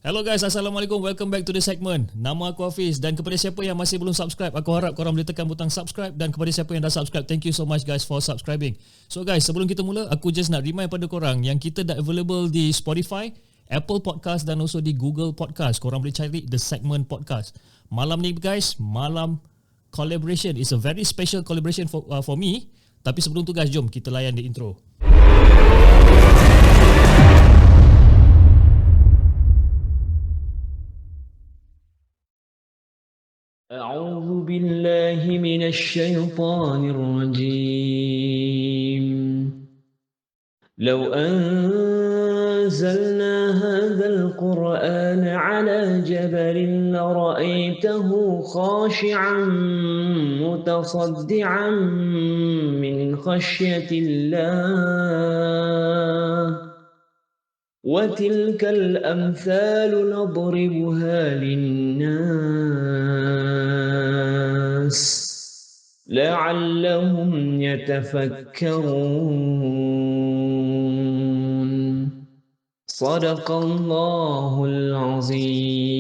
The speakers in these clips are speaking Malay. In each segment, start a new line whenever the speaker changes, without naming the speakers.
Hello guys, Assalamualaikum. Welcome back to the segment. Nama aku Hafiz dan kepada siapa yang masih belum subscribe, aku harap korang boleh tekan butang subscribe, dan kepada siapa yang dah subscribe, thank you so much guys for subscribing. So guys, sebelum kita mula, aku just nak remind pada korang yang kita dah available di Spotify, Apple Podcast dan also di Google Podcast. Korang boleh cari The Segment Podcast. Malam ni guys, malam collaboration. It's a very special collaboration for me. Tapi sebelum tu guys, jom kita layan the intro.
أعوذ بالله من الشيطان الرجيم لو أنزلنا هذا القرآن على جبل لرأيته خاشعا متصدعا من خشية الله وتلك الأمثال نضربها للناس لعلهم يتفكرون صدق الله العظيم.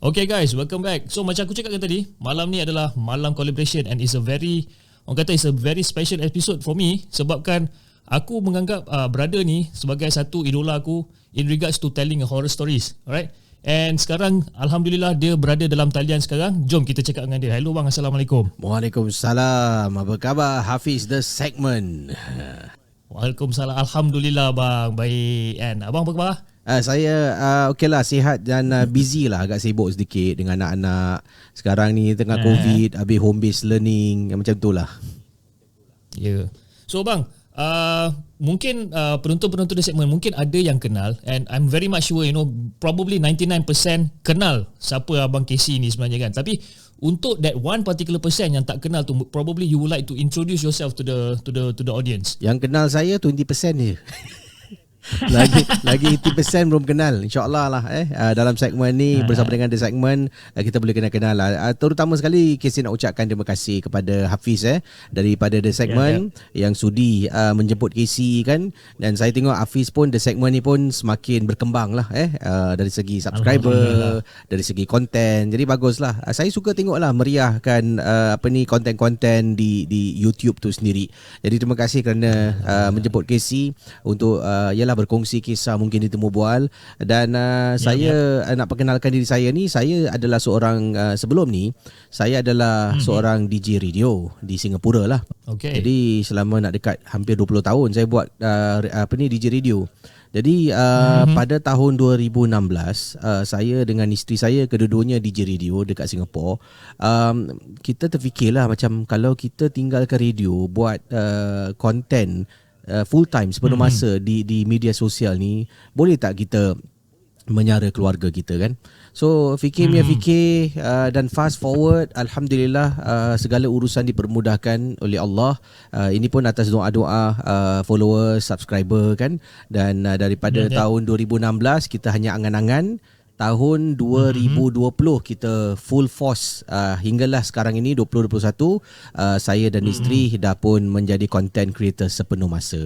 Okay guys, welcome back. So macam aku cakapkan tadi, malam ni adalah malam collaboration and it's a very, orang kata it's a very special episode for me sebabkan aku menganggap brother ni sebagai satu idola aku in regards to telling horror stories. Alright? And sekarang Alhamdulillah dia berada dalam talian sekarang. Jom kita cakap dengan dia. Hello bang, Assalamualaikum.
Waalaikumsalam. Apa khabar Hafiz The Segment?
Waalaikumsalam. Alhamdulillah bang, baik. And abang apa khabar?
Saya okeylah, sihat dan busy lah, agak sibuk sedikit dengan anak-anak. Sekarang ni tengah COVID, habis home based learning, macam tu lah.
Ya. Yeah. So bang, mungkin penonton-penonton di segmen mungkin ada yang kenal, and I'm very much sure probably 99% kenal siapa abang Casey ni sebenarnya kan. Tapi untuk that one particular percent yang tak kenal tu, probably you would like to introduce yourself to the audience.
Yang kenal saya 20% je. lagi 80% belum kenal, insyaAllah lah dalam segmen ni bersama dengan The Segment kita boleh kenal-kenal lah. Terutama sekali Casey nak ucapkan terima kasih kepada Hafiz daripada The Segment yang sudi menjemput Casey kan. Dan saya tengok Hafiz pun The Segment ni pun semakin berkembang lah dari segi subscriber, dari segi konten. Jadi baguslah. Saya suka tengok lah meriahkan konten-konten di YouTube tu sendiri. Jadi terima kasih kerana menjemput Casey untuk berkongsi kisah mungkin di Temu Bual. Dan saya nak perkenalkan diri saya ni. Saya adalah seorang sebelum ni saya adalah seorang DJ radio di Singapura lah.
Okay.
Jadi selama nak dekat hampir 20 tahun saya buat DJ radio. Jadi pada tahun 2016 saya dengan isteri saya kedua-duanya DJ radio dekat Singapura. Kita terfikirlah macam kalau kita tinggalkan radio buat konten full time sepenuh masa di media sosial ni, boleh tak kita menyara keluarga kita kan? So fikir dan fast forward, Alhamdulillah segala urusan dipermudahkan oleh Allah. Ini pun atas doa-doa followers, subscriber kan. Dan daripada tahun 2016 kita hanya angan-angan, tahun 2020 kita full force hinggalah sekarang ini 2021 saya dan isteri dah pun menjadi content creator sepenuh masa.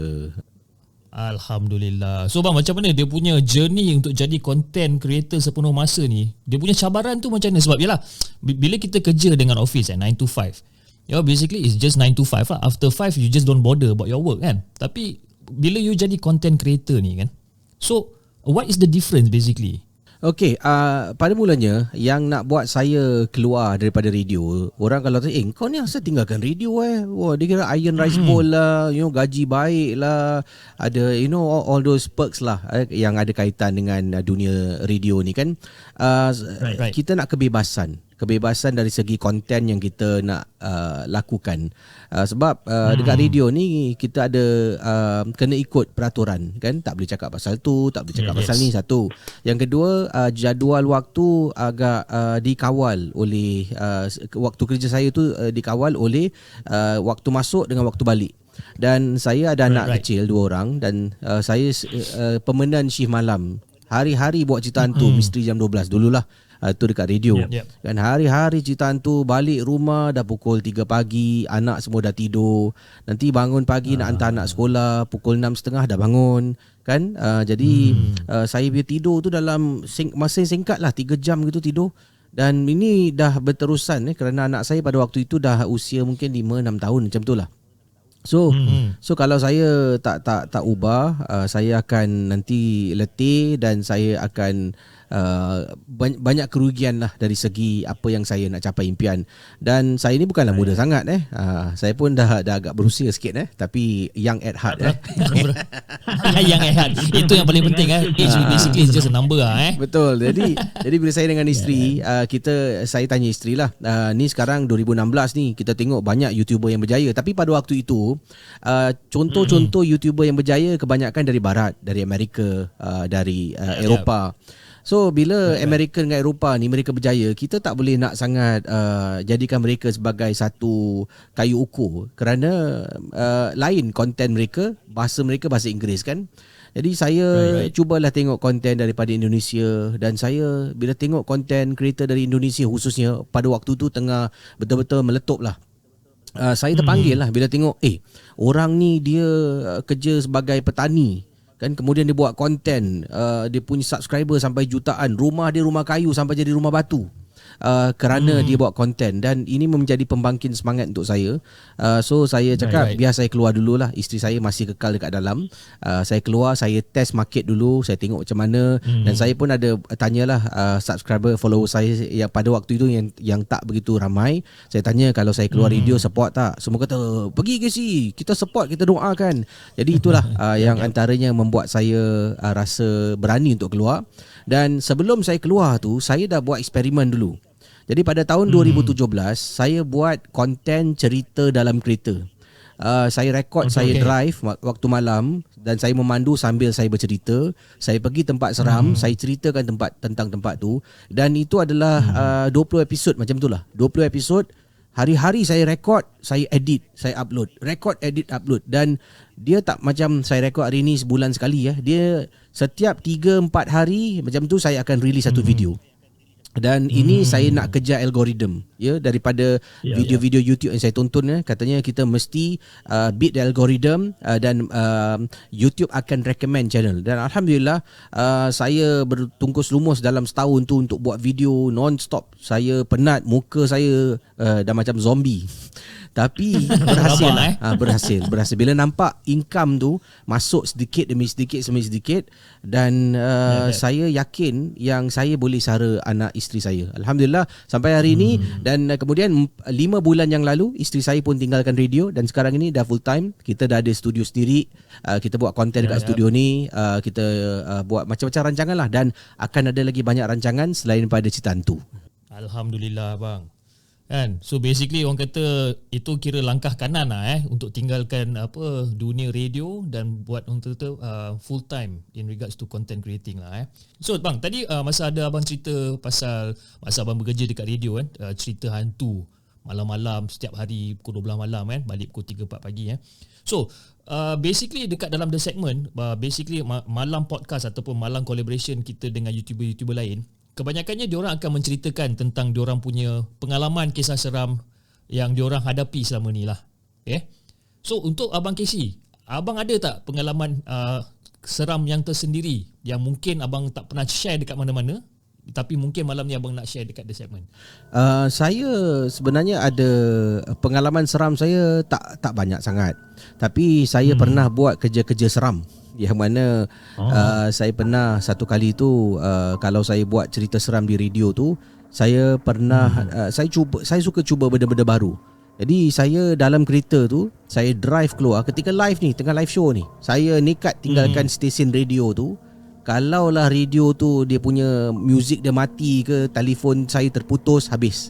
Alhamdulillah. So bang, macam mana dia punya journey untuk jadi content creator sepenuh masa ni? Dia punya cabaran tu macam mana? Sebab yalah, bila kita kerja dengan office 9 to 5, basically it's just 9 to 5 lah. After 5 you just don't bother about your work kan. Tapi bila you jadi content creator ni kan, so what is the difference basically?
Okey, pada mulanya yang nak buat saya keluar daripada radio, orang kalau tanya, kau ni asal tinggalkan radio Wah, dia kira iron rice bowl lah, gaji baik lah, ada all those perks lah yang ada kaitan dengan dunia radio ni kan. Right. Kita nak kebebasan dari segi konten yang kita nak lakukan. Sebab dekat radio ni kita ada kena ikut peraturan kan, tak boleh cakap pasal tu, tak boleh cakap pasal ni, satu. Yang kedua, jadual waktu agak dikawal oleh waktu kerja saya tu dikawal oleh waktu masuk dengan waktu balik. Dan saya ada anak kecil 2 orang dan saya permanent shift malam. Hari-hari buat cerita hantu, misteri jam 12 dululah. tu dekat radio.
Yep.
Kan hari-hari cerita hantu, balik rumah dah pukul 3 pagi, anak semua dah tidur. Nanti bangun pagi nak hantar anak sekolah, pukul 6.30 dah bangun. Kan jadi saya punya tidur tu dalam masa yang singkat lah, 3 jam gitu tidur. Dan ini dah berterusan kerana anak saya pada waktu itu dah usia mungkin 5-6 tahun macam tu lah. So kalau saya tak ubah, saya akan nanti letih dan saya akan banyak kerugian lah dari segi apa yang saya nak capai impian. Dan saya ni bukanlah muda sangat saya pun dah agak berusia sikit tapi young at heart
Young at heart. Itu yang paling penting Age basically is just a number
Betul. Jadi bila saya dengan isteri saya tanya isteri lah, ni sekarang 2016 ni kita tengok banyak YouTuber yang berjaya, tapi pada waktu itu contoh-contoh YouTuber yang berjaya kebanyakan dari barat, dari Amerika, dari Eropah. So bila Amerika dengan Eropah ni mereka berjaya, kita tak boleh nak sangat jadikan mereka sebagai satu kayu ukur kerana lain konten mereka, bahasa mereka bahasa Inggeris kan. Jadi saya cubalah tengok konten daripada Indonesia, dan saya bila tengok konten creator dari Indonesia khususnya pada waktu tu tengah betul-betul meletup lah. Saya terpanggil lah bila tengok orang ni dia kerja sebagai petani kan, kemudian dia buat konten, dia punya subscriber sampai jutaan, rumah dia rumah kayu sampai jadi rumah batu kerana dia buat konten, dan ini menjadi pembangkit semangat untuk saya. So saya cakap biar saya keluar dululah, isteri saya masih kekal dekat dalam. Saya keluar, saya test market dulu, saya tengok macam mana. Dan saya pun ada tanyalah subscriber follower saya yang pada waktu itu yang tak begitu ramai. Saya tanya kalau saya keluar radio support tak. Semua kata pergi ke si, kita support, kita doakan. Jadi itulah yang antaranya membuat saya rasa berani untuk keluar. Dan sebelum saya keluar tu, saya dah buat eksperimen dulu. Jadi pada tahun 2017 saya buat konten cerita dalam kereta. Saya rekod, saya drive waktu malam dan saya memandu sambil saya bercerita. Saya pergi tempat seram, saya ceritakan tentang tempat tu, dan itu adalah 20 episod macam tu lah. 20 episod. Hari-hari saya rekod, saya edit, saya upload. Rekod, edit, upload. Dan dia tak macam saya rekod hari ni sebulan sekali Dia setiap 3-4 hari macam tu saya akan release satu video. Dan ini saya nak kejar algoritma daripada video-video YouTube yang saya tonton katanya kita mesti beat the algoritma dan YouTube akan recommend channel. Dan alhamdulillah saya bertungkus lumus dalam setahun tu untuk buat video non-stop. Saya penat, muka saya dah macam zombie. Tapi berhasil berhasil. Bila nampak income tu masuk sedikit demi sedikit dan saya yakin yang saya boleh sara anak isteri saya. Alhamdulillah sampai hari ini. Dan kemudian 5 bulan yang lalu isteri saya pun tinggalkan radio, dan sekarang ini dah full time. Kita dah ada studio sendiri. Kita buat konten dekat studio ni. Kita buat macam-macam rancangan lah, dan akan ada lagi banyak rancangan selain pada cerita hantu.
Alhamdulillah bang. Kan? So basically orang kata itu kira langkah kanan lah untuk tinggalkan dunia radio dan buat orang kata full time in regards to content creating lah So bang, tadi masa ada abang cerita pasal masa abang bekerja dekat radio cerita hantu malam-malam setiap hari pukul 12 malam balik pukul 3-4 pagi So basically dekat dalam the segment basically malam podcast ataupun malam collaboration kita dengan YouTuber lain, kebanyakannya diorang akan menceritakan tentang diorang punya pengalaman kisah seram yang diorang hadapi selama ni lah. So untuk Abang Casey, abang ada tak pengalaman seram yang tersendiri yang mungkin abang tak pernah share dekat mana-mana, tapi mungkin malam ni abang nak share dekat the segment?
Saya sebenarnya ada pengalaman seram, saya tak banyak sangat. Tapi saya pernah buat kerja-kerja seram. Yang mana saya pernah satu kali tu kalau saya buat cerita seram di radio tu, saya pernah saya suka cuba benda-benda baru. Jadi saya dalam kereta tu, saya drive keluar ketika live ni, tengah live show ni. Saya nekat tinggalkan stesen radio tu. Kalaulah radio tu dia punya muzik dia mati ke, telefon saya terputus, habis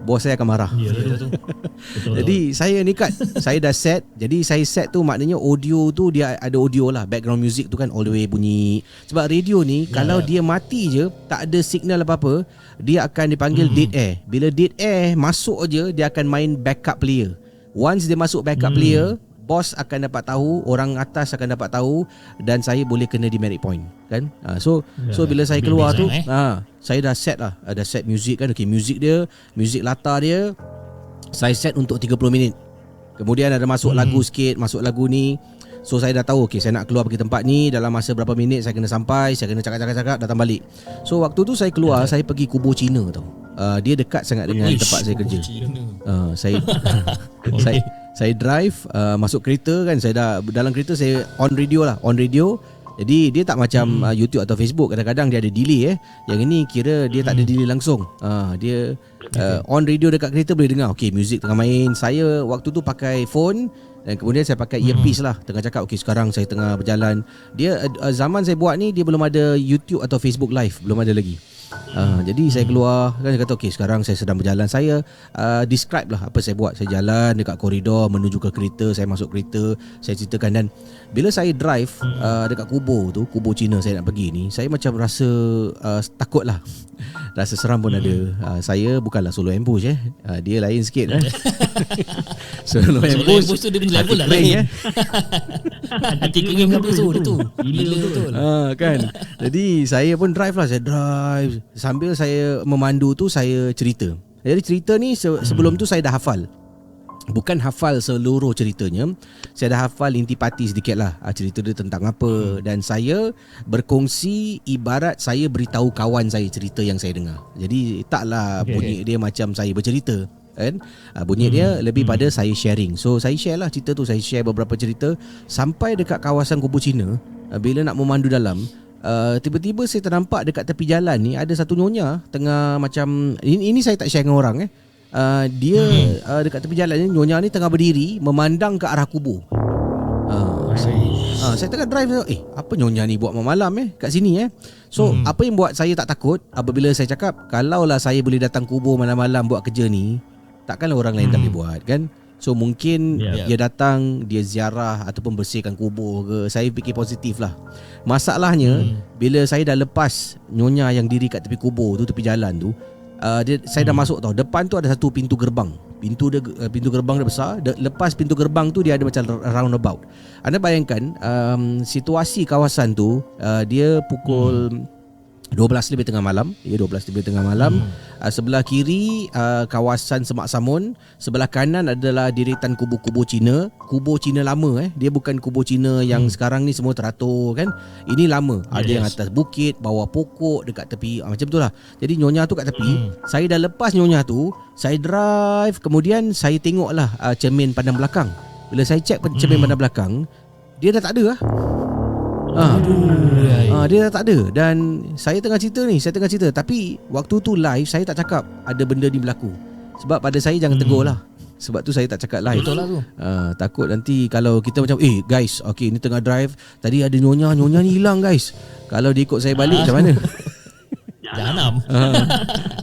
bos saya akan marah.
Betul.
Jadi saya nekat, saya dah set. Jadi saya set tu maknanya audio tu dia ada audio lah, background music tu kan all the way bunyi. Sebab radio ni kalau dia mati je, tak ada signal apa-apa, dia akan dipanggil dead air. Bila dead air masuk je, dia akan main backup player. Once dia masuk backup player, bos akan dapat tahu, orang atas akan dapat tahu, dan saya boleh kena demerit point kan. So bila saya keluar tu saya dah set lah, ada set music kan. Okay, music latar dia saya set untuk 30 minit. Kemudian ada masuk lagu sikit, masuk lagu ni. So saya dah tahu, okay, saya nak keluar pergi tempat ni, dalam masa berapa minit saya kena sampai, saya kena cakap datang balik. So waktu tu saya keluar, saya pergi kubur Cina tau. Dia dekat sangat dengan tempat saya kerja. Saya drive masuk kereta kan, saya dah dalam kereta saya on radio. Jadi dia tak macam YouTube atau Facebook, kadang-kadang dia ada delay Yang ini kira dia tak ada delay langsung. Dia on radio dekat kereta boleh dengar. Okay, music tengah main. Saya waktu tu pakai phone dan kemudian saya pakai earpiece lah, tengah cakap. Okay, sekarang saya tengah berjalan. Dia zaman saya buat ni, dia belum ada YouTube atau Facebook live, belum ada lagi. Jadi saya keluar kan, dia kata okay, sekarang saya sedang berjalan. Saya describe lah apa saya buat. Saya jalan dekat koridor menuju ke kereta, saya masuk kereta, saya ceritakan. Dan bila saya drive dekat kubur Cina saya nak pergi ni, saya macam rasa takut lah. Rasa seram pun ada. Saya bukanlah solo ambush dia lain sikit Solo ambush
tu dia punya level lah lain hati kering apa tu gila betul
kan. Jadi saya pun drive lah. Saya drive sambil saya memandu tu, saya cerita. Jadi cerita ni sebelum tu saya dah hafal. Bukan hafal seluruh ceritanya, saya dah hafal intipati sedikit lah, cerita dia tentang apa. Dan saya berkongsi ibarat saya beritahu kawan saya cerita yang saya dengar. Jadi taklah bunyi dia macam saya bercerita kan. Bunyi dia lebih pada saya sharing. So saya share lah cerita tu, saya share beberapa cerita. Sampai dekat kawasan kubur Cina, bila nak memandu dalam, tiba-tiba saya ternampak dekat tepi jalan ni ada satu nyonya tengah macam ini saya tak share dengan orang dia dekat tepi jalan ni, nyonya ni tengah berdiri memandang ke arah kubur. Saya tengah drive, apa nyonya ni buat malam kat sini So apa yang buat saya tak takut apabila saya cakap, kalaulah saya boleh datang kubur malam-malam buat kerja ni, takkanlah orang lain tak boleh buat kan. So mungkin dia datang, dia ziarah ataupun bersihkan kubur ke. Saya fikir positif lah. Masalahnya bila saya dah lepas nyonya yang diri kat tepi kubur tu, tepi jalan tu, saya dah masuk tau. Depan tu ada satu pintu gerbang. Pintu gerbang dia besar. Lepas pintu gerbang tu dia ada macam roundabout. Anda bayangkan situasi kawasan tu, dia pukul 12 lebih tengah malam. Sebelah kiri kawasan Semak Samun, sebelah kanan adalah deretan kubur-kubur Cina. Kubur Cina lama dia bukan kubur Cina yang sekarang ni semua teratur kan. Ini lama. Ada yang atas bukit, bawah pokok, dekat tepi, macam tu lah. Jadi nyonya tu kat tepi. Saya dah lepas nyonya tu, saya drive, kemudian saya tengoklah cermin pandang belakang. Bila saya check cermin pandang belakang, dia dah tak ada lah. Dia dah tak ada. Dan saya tengah cerita tapi waktu tu live saya tak cakap ada benda ni berlaku. Sebab pada saya jangan tegur lah. Sebab tu saya tak cakap live.
Betul lah tu.
Takut nanti kalau kita macam guys, okay, ni tengah drive, tadi ada nyonya ni hilang guys. Kalau dia ikut saya balik macam mana?
Jahanam.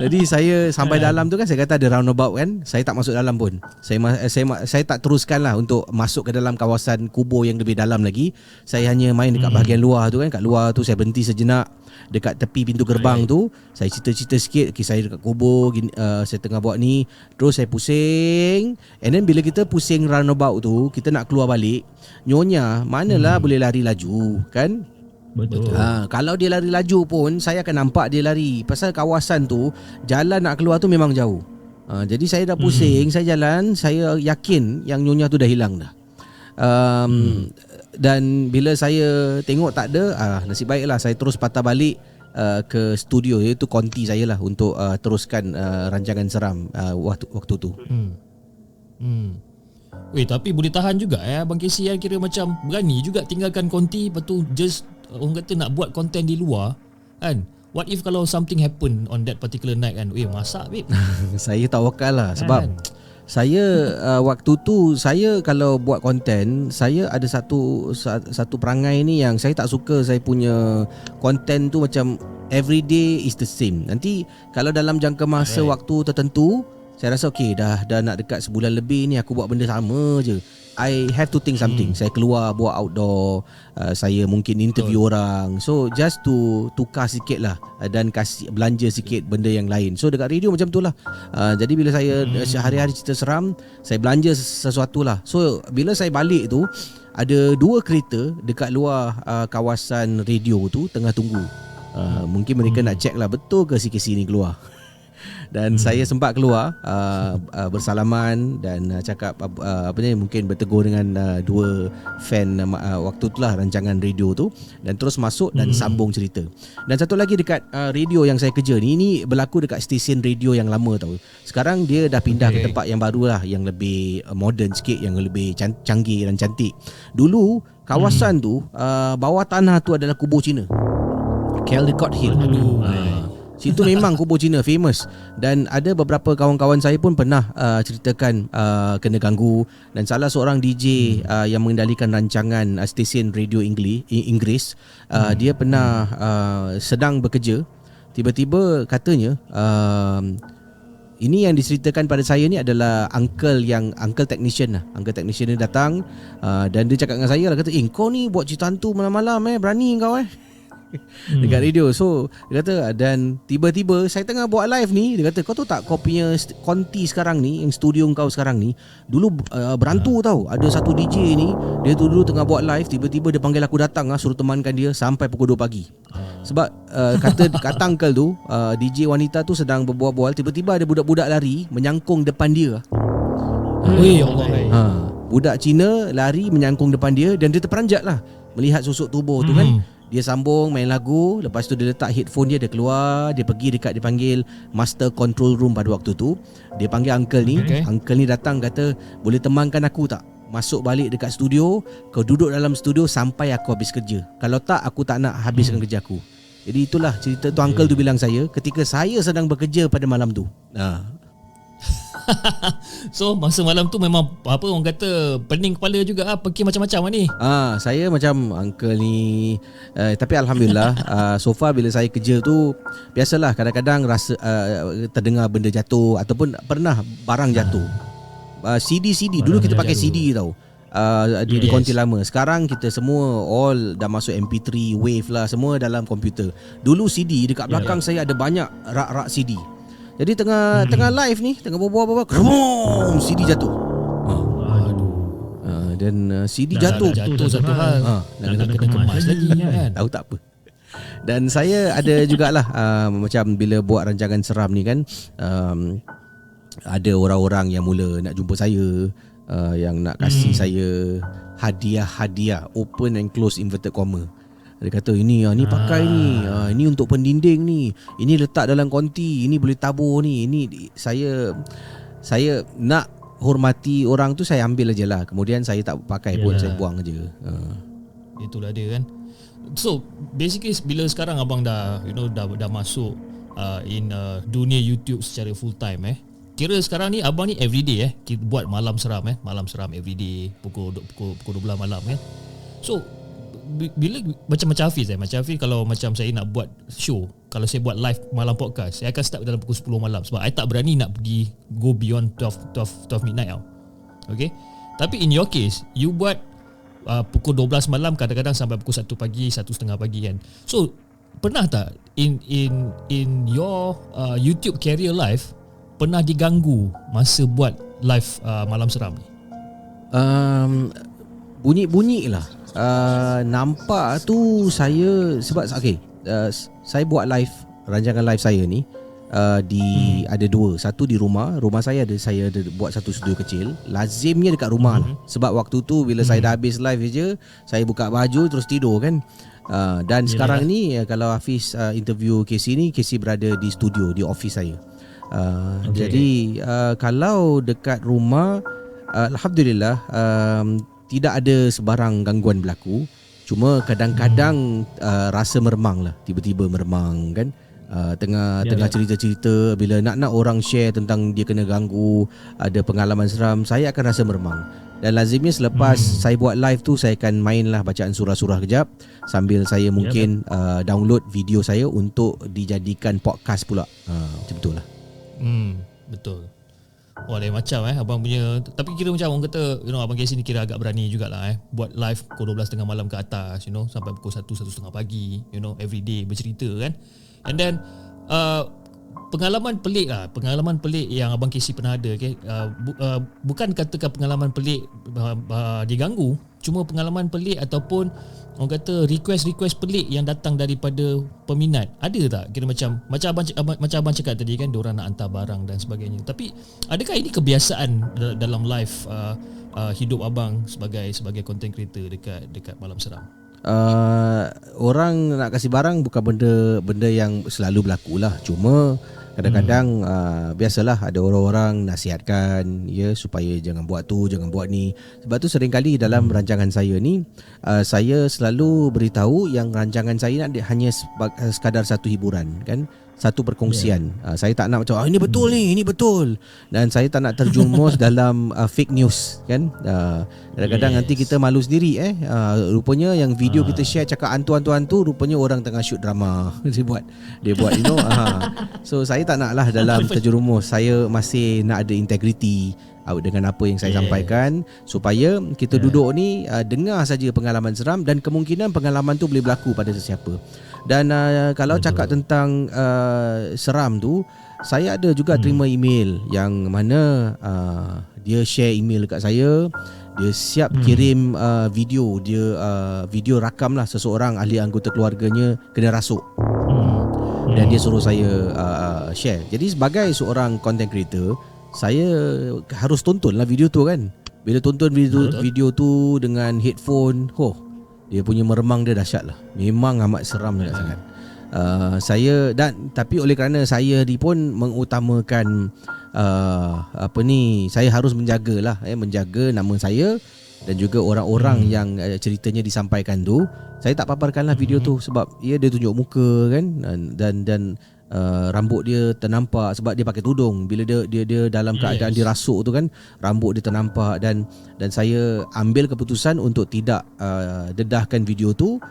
Jadi saya sampai dalam tu kan, saya kata ada roundabout kan, saya tak masuk dalam pun. Saya tak teruskan lah untuk masuk ke dalam kawasan kubur yang lebih dalam lagi. Saya hanya main dekat bahagian luar tu kan. Kat luar tu saya berhenti sejenak dekat tepi pintu gerbang tu. Saya cerita-cerita sikit, okay, saya dekat kubur gini, saya tengah buat ni. Terus saya pusing. And then bila kita pusing roundabout tu, kita nak keluar balik, nyonya manalah boleh lari laju kan.
Betul.
Kalau dia lari laju pun saya akan nampak dia lari. Pasal kawasan tu, jalan nak keluar tu memang jauh. Jadi saya dah pusing, saya jalan, saya yakin yang nyonya tu dah hilang dah. Dan bila saya tengok tak ada, nasib baiklah saya terus patah balik ke studio, iaitu konti saya lah, untuk teruskan rancangan seram waktu tu.
Weh, tapi boleh tahan juga Abang Casey kira macam berani juga tinggalkan konti, lepas tu just orang kata nak buat konten di luar kan. What if kalau something happen on that particular night kan? Masak babe.
Saya tawakal lah. Sebab saya waktu tu, saya kalau buat konten, saya ada satu perangai ni yang saya tak suka. Saya punya konten tu macam every day is the same. Nanti kalau dalam jangka masa waktu tertentu Saya rasa okay, dah nak dekat sebulan lebih ni aku buat benda sama je. I have to think something. Saya keluar buat outdoor, saya mungkin interview orang. So just to tukar sikit lah, dan kasih belanja sikit benda yang lain. So dekat radio macam tu lah. Jadi bila saya hari-hari cerita seram, saya belanja sesuatu lah. So bila saya balik tu, ada 2 kereta dekat luar kawasan radio tu tengah tunggu. Mungkin mereka nak check lah betul ke si Casey ni keluar. Dan saya sempat keluar bersalaman dan cakap apa ni, mungkin bertegur dengan 2 fan waktu itulah rancangan radio tu, dan terus masuk dan sambung cerita. Dan satu lagi dekat radio yang saya kerja ni berlaku dekat stesen radio yang lama tau. Sekarang dia dah pindah ke tempat yang baru lah, yang lebih modern sikit, yang lebih canggih dan cantik. Dulu kawasan tu bawah tanah tu adalah kubur Cina, Caldecott Hill. Situ memang kubur Cina famous. Dan ada beberapa kawan-kawan saya pun pernah ceritakan kena ganggu. Dan salah seorang DJ yang mengendalikan rancangan stesen radio Inggeris, dia pernah sedang bekerja, tiba-tiba katanya ini yang diceritakan pada saya ni adalah uncle technician lah. Uncle technician ni datang dan dia cakap dengan saya lah, kata, kau ni buat cerita hantu malam-malam berani kau dekat radio. So dia kata, dan tiba-tiba saya tengah buat live ni, dia kata, kau tahu tak kau punya konti sekarang ni, yang studio kau sekarang ni dulu berantu tau. Ada satu DJ ni, dia tu dulu tengah buat live, tiba-tiba dia panggil aku datang suruh temankan dia sampai pukul 2 pagi. Sebab kata uncle tu, DJ wanita tu sedang berbual-bual, tiba-tiba ada budak-budak lari menyangkung depan dia.
Weh Allah.
Budak Cina lari menyangkung depan dia, dan dia terperanjat lah melihat susuk tubuh tu kan. Dia sambung main lagu, lepas tu dia letak headphone dia keluar, dia pergi dekat, dia panggil master control room pada waktu tu. Dia panggil uncle ni. Uncle ni datang kata, boleh temankan aku tak masuk balik dekat studio, kau duduk dalam studio sampai aku habis kerja. Kalau tak, aku tak nak habiskan kerja aku. Jadi itulah cerita tu uncle tu bilang saya ketika saya sedang bekerja pada malam tu.
So masa malam tu memang apa orang kata pening kepala juga pergi macam-macam ni.
Saya macam uncle ni, tapi alhamdulillah so far bila saya kerja tu, biasalah kadang-kadang rasa terdengar benda jatuh ataupun pernah barang jatuh. CD dulu kita pakai CD tau. Di konti lama. Sekarang kita semua all dah masuk MP3, wave lah, semua dalam komputer. Dulu CD dekat belakang saya ada banyak rak-rak CD. Jadi tengah live ni, tengah berbual-bual, kerbong, CD jatuh. Dan CD jatuh
satu hal. Nak kena kemas lagi kan.
Tahu tak apa. Dan saya ada jugalah macam bila buat rancangan seram ni kan, ada orang-orang yang mula nak jumpa saya, yang nak kasih saya hadiah, open and close inverted comma. Dia kata, ini pakai ni, ini untuk pendinding ni, ini letak dalam konti, ini boleh tabur ni. Ini saya nak hormati orang tu, saya ambil aja lah. Kemudian saya tak pakai pun, saya buang aja.
Itulah dia kan. So basically bila sekarang abang dah dah masuk in dunia YouTube secara full time kira sekarang ni abang ni everyday kita buat malam seram everyday pukul 12 malam kan. So bila macam Hafiz macam Hafiz, kalau macam saya nak buat show, kalau saya buat live malam podcast, saya akan start dalam pukul 10 malam sebab saya tak berani nak pergi go beyond 12 midnight tau. Okay. Tapi in your case, you buat pukul 12 malam, kadang-kadang sampai pukul 1 pagi, 1:30 pagi kan. So pernah tak in your YouTube career life pernah diganggu masa buat live malam seram ni?
Bunyi-bunyi lah. Nampak tu saya sebab saya buat rancangan live saya ni ada 2. Satu di rumah saya ada buat satu studio kecil. Lazimnya dekat rumah lah. Sebab waktu tu bila saya dah habis live je, saya buka baju terus tidur kan. Dan sekarang ni kalau Hafiz interview Casey ni, Casey berada di studio, di office saya. Jadi kalau dekat rumah, alhamdulillah tidak ada sebarang gangguan berlaku. Cuma kadang-kadang rasa meremang lah, tiba-tiba meremang kan. Tengah cerita-cerita, bila nak orang share tentang dia kena ganggu, ada pengalaman seram, saya akan rasa meremang. Dan lazimnya selepas saya buat live tu, saya akan main lah bacaan surah-surah kejap, sambil saya mungkin download video saya untuk dijadikan podcast pula. Macam itulah.
Betul. Wah, lain macam abang punya. Tapi kira macam orang kata, abang Casey ni kira agak berani jugalah buat live pukul 12 tengah malam ke atas, sampai pukul 1:30 pagi, every day bercerita kan. And then pengalaman pelik yang abang Casey pernah ada, okay? Bukan katakan pengalaman pelik diganggu, cuma pengalaman pelik ataupun orang kata request pelik yang datang daripada peminat. Ada tak? Kira macam abang cakap tadi kan, diorang nak hantar barang dan sebagainya. Tapi adakah ini kebiasaan dalam live hidup abang sebagai content creator dekat Malam Seram?
Orang nak kasih barang bukan benda yang selalu berlaku lah. Cuma kadang-kadang biasalah ada orang-orang nasihatkan supaya jangan buat tu, jangan buat ni. Sebab tu seringkali dalam rancangan saya ni, saya selalu beritahu yang rancangan saya hanya sekadar satu hiburan kan, satu perkongsian. Saya tak nak macam ini betul ni, ini betul. Dan saya tak nak terjumus dalam fake news kan. Kadang-kadang nanti kita malu sendiri rupanya yang video kita share cakap hantu, rupanya orang tengah shoot drama. Dia buat so saya tak naklah dalam terjerumus. Saya masih nak ada integriti dengan apa yang saya sampaikan, supaya kita duduk ni dengar saja pengalaman seram, dan kemungkinan pengalaman tu boleh berlaku pada sesiapa. Dan kalau cakap tentang seram tu, saya ada juga terima email yang mana dia share email dekat saya. Dia siap kirim video rakam lah seseorang ahli anggota keluarganya kena rasuk. Dan dia suruh saya share. Jadi sebagai seorang content creator, saya harus tonton lah video tu kan. Bila tonton video tu dengan headphone, dia punya meremang dia dahsyat lah. Memang amat seram sangat. Tapi oleh kerana saya ni pun mengutamakan saya harus menjaga nama saya dan juga orang-orang yang ceritanya disampaikan tu. Saya tak paparkanlah video tu sebab dia tunjuk muka kan, dan rambut dia ternampak sebab dia pakai tudung. Bila dia dalam keadaan dirasuk tu kan, rambut dia ternampak, dan saya ambil keputusan untuk tidak dedahkan video tu.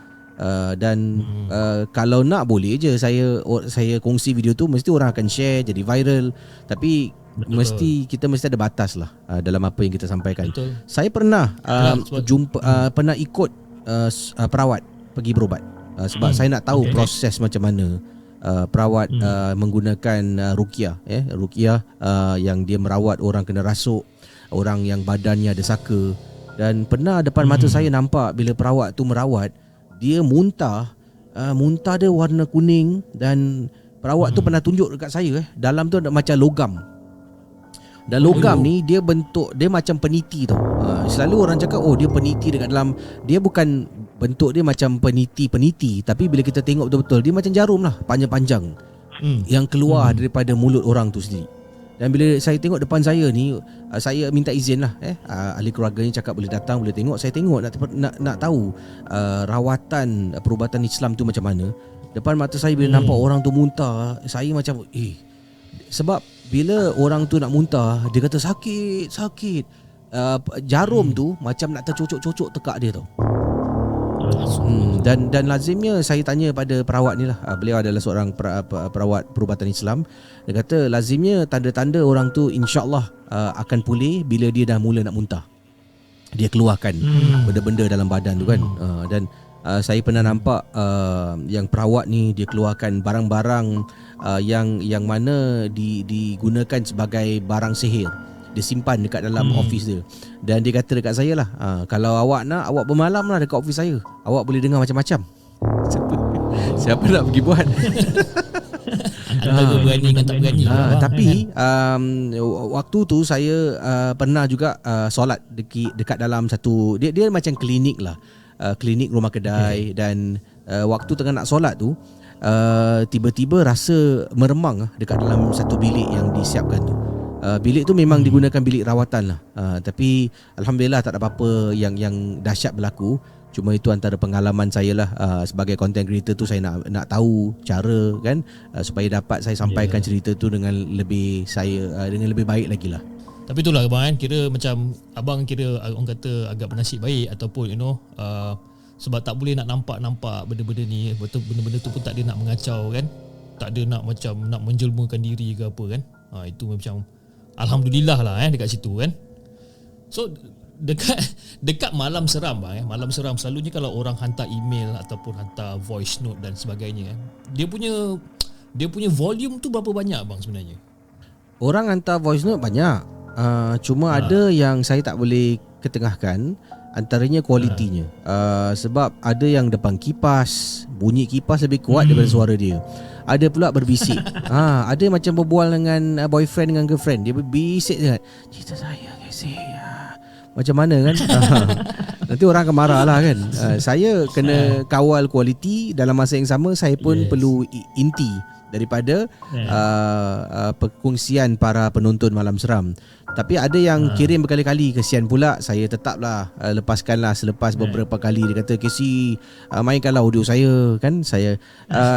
Kalau nak boleh je saya kongsi video tu, mesti orang akan share jadi viral. Tapi kita mesti ada batas lah dalam apa yang kita sampaikan. Betul. Saya pernah pernah ikut perawat pergi berubat sebab saya nak tahu proses macam mana perawat menggunakan ruqyah yang dia merawat orang kena rasuk, orang yang badannya ada saka. Dan pernah depan mata saya nampak bila perawat tu merawat, dia muntah dia warna kuning, dan perawat tu pernah tunjuk dekat saya dalam tu ada macam logam. Dan logam ni dia bentuk dia macam peniti tau. Selalu orang cakap dia peniti dekat dalam. Dia bukan bentuk dia macam peniti, tapi bila kita tengok betul-betul dia macam jarum lah, panjang-panjang yang keluar daripada mulut orang tu sendiri. Dan bila saya tengok depan saya ni, saya minta izin lah ahli keluarganya cakap boleh datang, boleh tengok. Saya tengok nak tahu rawatan perubatan Islam tu macam mana. Depan mata saya bila nampak orang tu muntah, saya macam sebab bila orang tu nak muntah, dia kata sakit. Jarum tu macam nak tercocok-cocok tekak dia tau. Dan lazimnya saya tanya pada perawat ni lah. Beliau adalah seorang perawat perubatan Islam. Dia kata lazimnya tanda-tanda orang tu insya-Allah akan pulih bila dia dah mula nak muntah. Dia keluarkan benda-benda dalam badan tu kan. Dan saya pernah nampak yang perawat ni dia keluarkan barang-barang yang mana digunakan sebagai barang sihir. Dia simpan dekat dalam office dia. Dan dia kata dekat saya lah, kalau awak nak, awak bermalam lah dekat office saya. Awak boleh dengar macam-macam. Siapa nak pergi buat?
Antara berani dengan tak berani.
Tapi waktu tu saya pernah juga solat dekat dalam satu, dia macam klinik lah, klinik rumah kedai. Dan waktu tengah nak solat tu, tiba-tiba rasa meremang dekat dalam satu bilik yang disiapkan tu. Bilik tu memang digunakan bilik rawatan lah. Tapi alhamdulillah tak ada apa-apa yang dahsyat berlaku. Cuma itu antara pengalaman saya lah. Sebagai content creator tu, saya nak tahu cara kan, supaya dapat saya sampaikan cerita tu dengan lebih baik lagi lah.
Tapi itulah abang kira macam abang kira orang kata agak bernasib baik, ataupun sebab tak boleh nak nampak benda-benda ni. Betul, benda-benda tu pun tak ada nak mengacau kan, tak ada nak macam nak menjelmakan diri ke apa kan. Itu macam alhamdulillah lah dekat situ kan. So dekat malam seram bang, malam seram selalunya kalau orang hantar email ataupun hantar voice note dan sebagainya, dia punya volume tu berapa banyak bang sebenarnya?
Orang hantar voice note banyak. Cuma ada yang saya tak boleh ketengahkan, antaranya kualitinya. Sebab ada yang depan kipas, bunyi kipas lebih kuat daripada suara dia. Ada pula berbisik. Ada macam berbual dengan boyfriend dengan girlfriend, dia berbisik sangat. Cerita saya kasih. Macam mana kan? Nanti orang akan marah lah kan. Saya kena kawal kualiti, dalam masa yang sama saya pun perlu inti daripada perkongsian para penonton malam seram. Tapi ada yang kirim berkali-kali, kesian pula. Saya tetaplah lepaskanlah selepas beberapa kali dia kata, Casey mainkanlah audio saya kan. Saya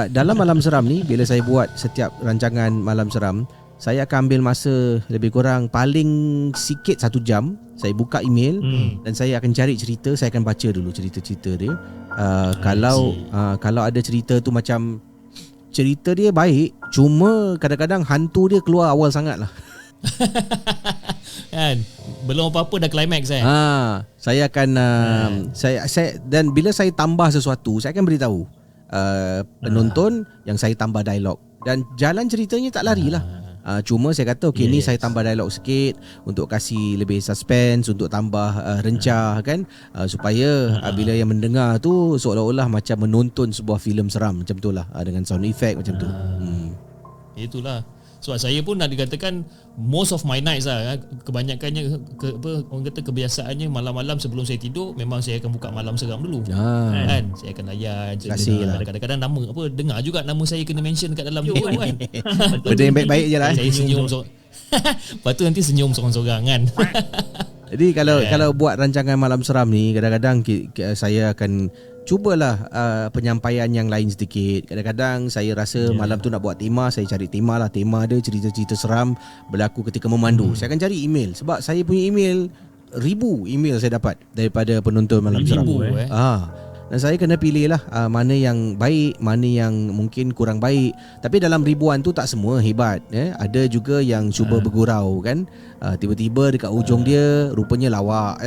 dalam malam seram ni, bila saya buat setiap rancangan malam seram, saya akan ambil masa lebih kurang paling sikit 1 jam. Saya buka email dan saya akan cari cerita. Saya akan baca dulu cerita-cerita dia. Kalau ada cerita tu macam cerita dia baik, cuma kadang-kadang hantu dia keluar awal sangat lah.
Kan belum apa-apa dah climax kan.
Saya akan saya dan bila saya tambah sesuatu, saya akan beritahu penonton yang saya tambah dialog, dan jalan ceritanya tak larilah. Cuma saya kata ni saya tambah dialog sikit untuk kasih lebih suspense, untuk tambah rencah kan, supaya bila yang mendengar tu seolah-olah macam menonton sebuah filem seram macam tu lah, dengan sound effect macam tu.
Itulah sebab saya pun nak dikatakan most of my nights lah, kebanyakannya orang kata kebiasaannya malam-malam sebelum saya tidur memang saya akan buka malam seram dulu. Kan saya akan layan cerita. Kadang-kadang nama dengar juga nama saya kena mention kat dalam video kan.
Benda yang baik-baik je lah.
Saya senyum lepas tu nanti senyum sorang-sorang kan.
Jadi kalau buat rancangan malam seram ni, kadang-kadang saya akan cubalah penyampaian yang lain sedikit. Kadang-kadang saya rasa malam tu nak buat tema, saya cari tema lah. Tema ada cerita-cerita seram berlaku ketika memandu. Saya akan cari email, sebab saya punya email, 1000 email saya dapat daripada penonton malam seram. Dan saya kena pilih lah mana yang baik, mana yang mungkin kurang baik. Tapi dalam ribuan tu tak semua hebat. Ada juga yang cuba bergurau kan. Tiba-tiba dekat ujung dia rupanya lawak.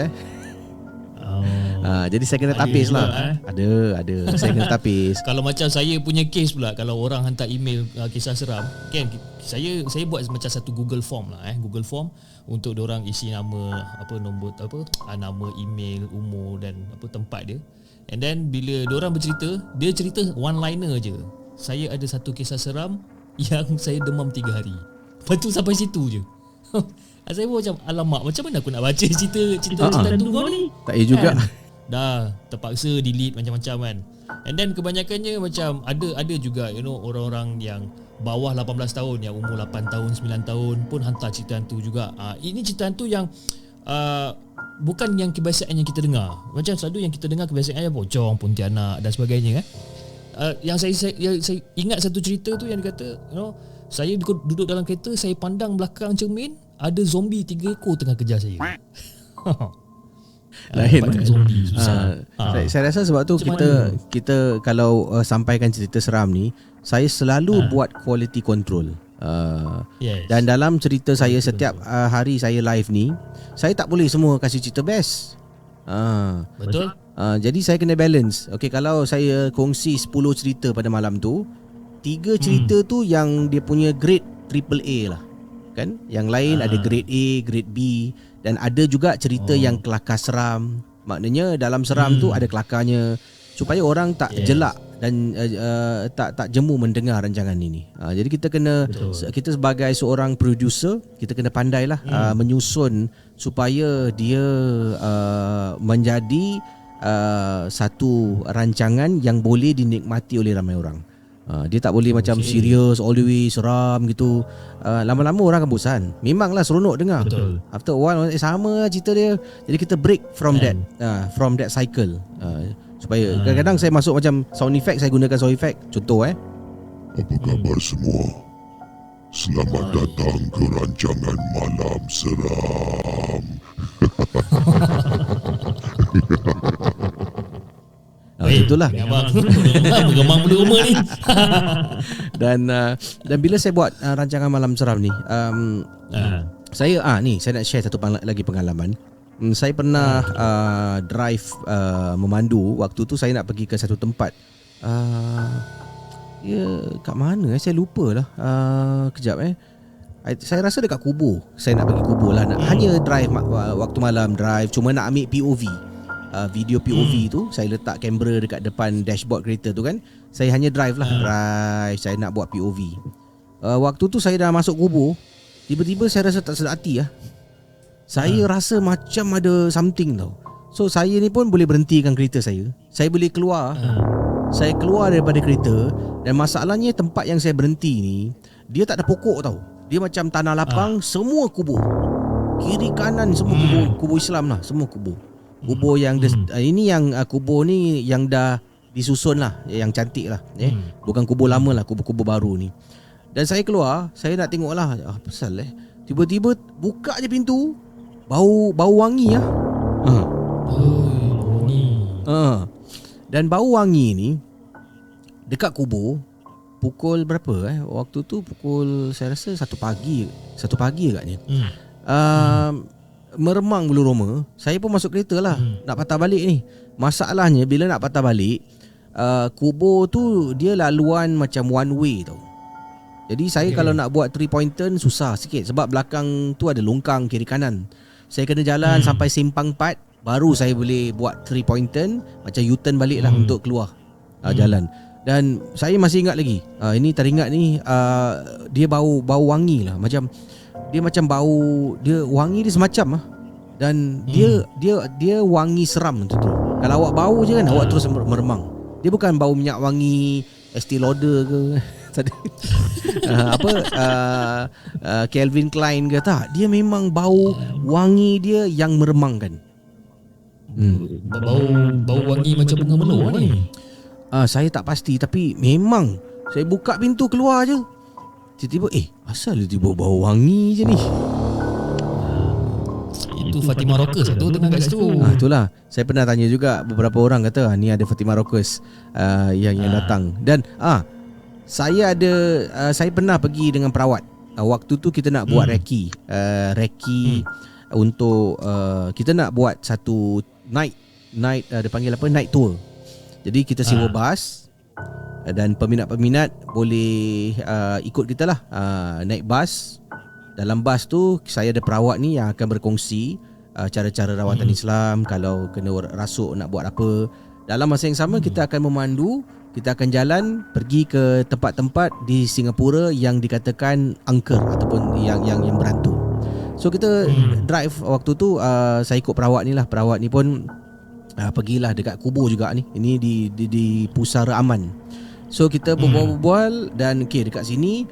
Jadi saya kena tapis lah. Ada saya kena tapis.
Kalau macam saya punya case pula, kalau orang hantar email kisah seram kan, saya buat macam satu Google Form lah, Google Form untuk diorang isi nama, nombor nama, email, umur dan tempat dia. And then bila diorang bercerita, dia cerita one liner je. Saya ada satu kisah seram yang saya demam 3 hari. Lepas tu sampai situ je. Saya pun macam, alamak, macam mana aku nak baca cerita tu kau ni?
Tak payah juga.
Dah terpaksa delete macam-macam kan. And then kebanyakannya macam ada juga orang-orang yang bawah 18 tahun, yang umur 8 tahun, 9 tahun pun hantar cerita hantu juga. Ini cerita hantu yang bukan yang kebiasaan yang kita dengar. Macam selalu yang kita dengar kebiasaan yang pocong, pontianak dan sebagainya kan. Yang saya ingat satu cerita tu yang dia kata, saya duduk dalam kereta, saya pandang belakang cermin, ada zombie 3 ekor tengah kejar saya.
Lain.
Zombie susah.
Saya rasa sebab tu kita kalau sampaikan cerita seram ni, saya selalu buat quality control. Dan dalam cerita saya, setiap hari saya live ni, saya tak boleh semua kasih cerita best.
Betul.
Jadi saya kena balance. Okey, kalau saya kongsi 10 cerita pada malam tu, 3 cerita tu yang dia punya grade AAA lah kan. Yang lain ada grade A, grade B, dan ada juga cerita yang kelakar seram. Maknanya dalam seram tu ada kelakarnya, supaya orang tak jelak dan tak jemu mendengar rancangan ini. Jadi kita sebagai seorang producer, kita kena pandailah menyusun supaya dia menjadi satu rancangan yang boleh dinikmati oleh ramai orang. Dia tak boleh macam serius all the way, seram gitu. Lama-lama orang akan bosan. Memanglah seronok dengar.
Betul.
After a while sama cerita dia. Jadi kita break from that cycle. Supaya kadang-kadang saya masuk macam sound effect, saya gunakan sound effect. Contoh
Apa khabar semua? Selamat datang ke rancangan Malam Seram.
Itulah.
Bergemang bulu rumah ni.
Dan bila saya buat rancangan Malam Seram ni, Saya saya nak share satu lagi pengalaman. Saya pernah drive memandu. Waktu tu saya nak pergi ke satu tempat. Kat mana saya lupa lah. Kejap saya rasa dekat Kubur. Saya nak pergi Kubur lah. Hanya drive waktu malam drive. Cuma nak ambil POV. Video POV tu saya letak kamera dekat depan dashboard kereta tu kan. Saya hanya drive lah. Drive. Saya nak buat POV. Waktu tu saya dah masuk Kubur. Tiba-tiba saya rasa tak sedap hati lah. Saya rasa macam ada something tau. So saya ni pun boleh berhentikan kereta saya. Saya boleh keluar. Saya keluar daripada kereta. Dan masalahnya tempat yang saya berhenti ni, dia tak ada pokok tau. Dia macam tanah lapang. Semua kubur. Kiri kanan semua kubur Islam lah. Semua kubur. Kubur yang ini yang kubur ni yang dah disusun lah, yang cantik lah. Bukan kubur lama lah, kubur-kubur baru ni. Dan saya keluar. Saya nak tengok lah pasal tiba-tiba buka je pintu. Bau wangi lah. Dan bau wangi ni dekat kubur pukul berapa waktu tu pukul saya rasa 1 pagi agaknya. Meremang bulu roma. Saya pun masuk kereta lah nak patah balik ni. Masalahnya bila nak patah balik, kubur tu dia laluan macam one way tau. Jadi saya kalau nak buat 3-point turn susah sikit sebab belakang tu ada longkang kiri kanan. Saya kena jalan sampai simpang 4 baru saya boleh buat 3-point turn, macam U-turn balik lah untuk keluar jalan. Dan saya masih ingat lagi, ini teringat ni, dia bau wangi lah. Macam dia macam bau, dia wangi dia semacam lah. Dan dia wangi seram tu. Kalau awak bau je kan, awak terus meremang. Dia bukan bau minyak wangi Estee Lauder ke Calvin Klein ke, tak. Dia memang bau wangi dia yang meremangkan.
Bau wangi macam bunga melur ni.
Saya tak pasti, tapi memang saya buka pintu keluar je, tiba-tiba asal tiba bau wangi je ni.
Itu Fatimah Rockers tu dengan kat situ.
Itulah. Saya pernah tanya juga beberapa orang kata ni ada Fatimah Rockers yang datang. Dan saya pernah pergi dengan perawat. Waktu tu kita nak buat reki untuk kita nak buat satu night dia panggil apa, night tour. Jadi kita sewa bas dan peminat-peminat boleh ikut kita lah, naik bas. Dalam bas tu saya ada perawat ni yang akan berkongsi cara-cara rawatan Islam, kalau kena rasuk nak buat apa. Dalam masa yang sama kita akan memandu, kita akan jalan pergi ke tempat-tempat di Singapura yang dikatakan angker ataupun yang berhantu. So kita drive waktu tu, saya ikut perawat ni lah. Perawat ni pun pergilah dekat kubur juga ni. Ini di Pusara Aman. So kita berbual dan dekat sini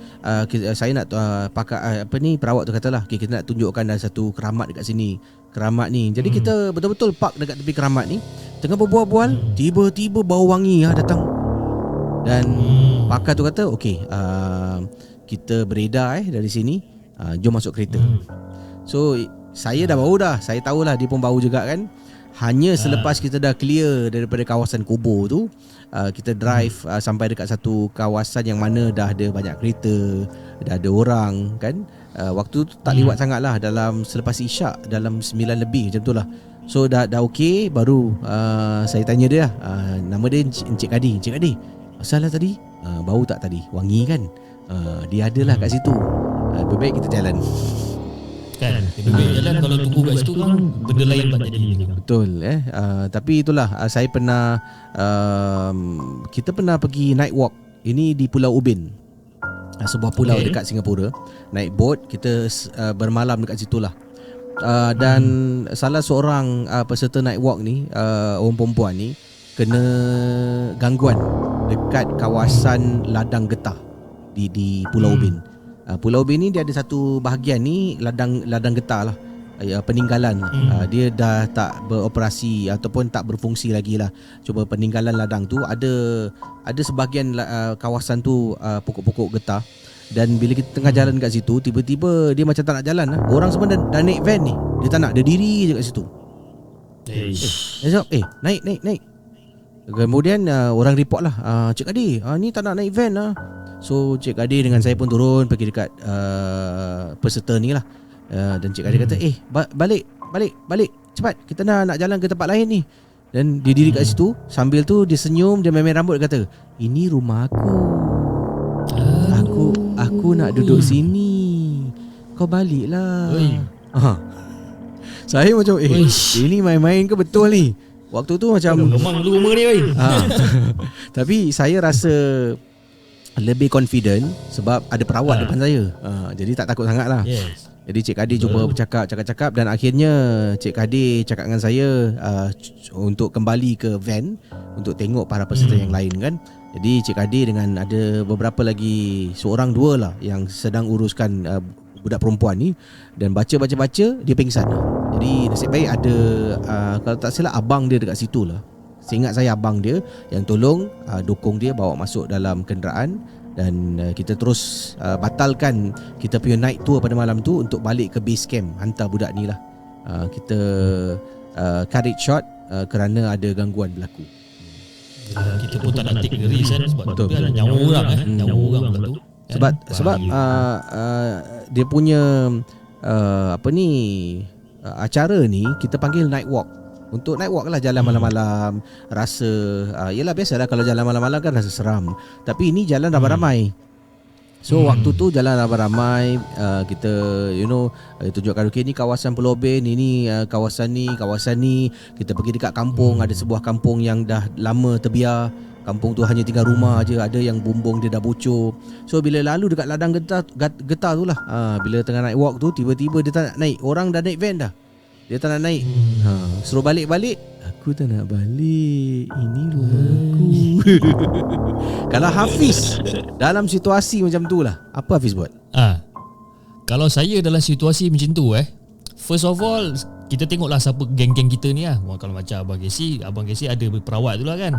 saya nak pakai perawat tu katalah, kita nak tunjukkan ada satu keramat dekat sini. Keramat ni. Jadi kita betul-betul park dekat tepi keramat ni. Tengah berbual-bual, tiba-tiba bau wangi datang. Dan pakar tu kata, okey, kita beredar dari sini, jom masuk kereta. So saya dah bau dah. Saya tahulah dia pun bau juga kan. Hanya selepas kita dah clear daripada kawasan kubur tu, kita drive sampai dekat satu kawasan yang mana dah ada banyak kereta, dah ada orang kan. Waktu tu tak lewat sangat lah, dalam selepas isyak, dalam 9 lebih macam tu lah. So dah okey, baru saya tanya dia lah, nama dia Encik Kadi. Encik Kadi, asal lah tadi, bau tak tadi? Wangi kan? Dia adalah kat situ. Lebih baik kita jalan
kan. Lebih baik jalan. Kalau tunggu kat situ kan benda lain tak jadi.
Betul tapi itulah, saya pernah kita pernah pergi night walk. Ini di Pulau Ubin, sebuah pulau dekat Singapura. Naik boat, kita bermalam dekat situlah. Dan salah seorang peserta night walk ni, orang perempuan ni, kena gangguan dekat kawasan ladang getah di Pulau Ubin. Pulau Ubin ni dia ada satu bahagian ni ladang getah lah, peninggalan. Dia dah tak beroperasi ataupun tak berfungsi lagi lah. Cuma peninggalan ladang tu ada sebahagian kawasan tu pokok-pokok getah. Dan bila kita tengah jalan kat situ, tiba-tiba dia macam tak nak jalan lah. Orang semua dah naik van ni, dia tak nak, dia diri je kat situ. Naik. Kemudian orang report lah, Cik Kadi, ni tak nak naik van lah. So Cik Kadi dengan saya pun turun pergi dekat peserta ni lah. Dan Cik Kadi kata balik cepat, kita nak jalan ke tempat lain ni. Dan dia diri kat situ, sambil tu dia senyum, dia main rambut, dia kata, ini rumah aku nak duduk sini, kau baliklah. Saya macam ini main-main ke betul ni? Waktu tu macam
memang lu rumah ni
tapi saya rasa lebih confident sebab ada perawat depan saya. Jadi tak takut sangat lah.
Yes.
Jadi Cik Kadir cuba bercakap dan akhirnya Cik Kadir cakap dengan saya untuk kembali ke van untuk tengok para peserta yang lain kan. Jadi Cik Kadir dengan ada beberapa lagi, seorang dua lah yang sedang uruskan budak perempuan ni, dan baca dia pingsan. Jadi nasib baik ada kalau tak silap abang dia dekat situ lah. Seingat saya abang dia yang tolong dokong dia bawa masuk dalam kenderaan. Dan kita terus batalkan kita punya night tour pada malam tu untuk balik ke base camp, hantar budak ni lah. Kita cut it short kerana ada gangguan berlaku.
Kita pun tak nak take the risk kan, sebab tu ada nyawa orang nyawa orang pula tu.
Sebab dia punya acara ni kita panggil night walk. Untuk night walk lah, jalan malam-malam. Rasa yelah biasalah kalau jalan malam-malam kan rasa seram. Tapi ini jalan ramai-ramai. So waktu tu jalan ramai-ramai, kita tunjukkan ni kawasan Pulau Ben, ini kawasan ni. Kita pergi dekat kampung, ada sebuah kampung yang dah lama terbiar. Kampung tu hanya tinggal rumah aje, ada yang bumbung dia dah bocor. So bila lalu dekat ladang getah tu lah, bila tengah night walk tu, tiba-tiba dia tak nak naik. Orang dah naik van dah, dia tak nak naik. Suruh balik. Aku tak nak balik, ini rumahku. Kalau Hafiz dalam situasi macam tu lah, apa Hafiz buat?
Kalau saya dalam situasi macam tu first of all, kita tengoklah siapa geng-geng kita ni lah. Kalau macam Abang Casey ada perawat tu lah kan.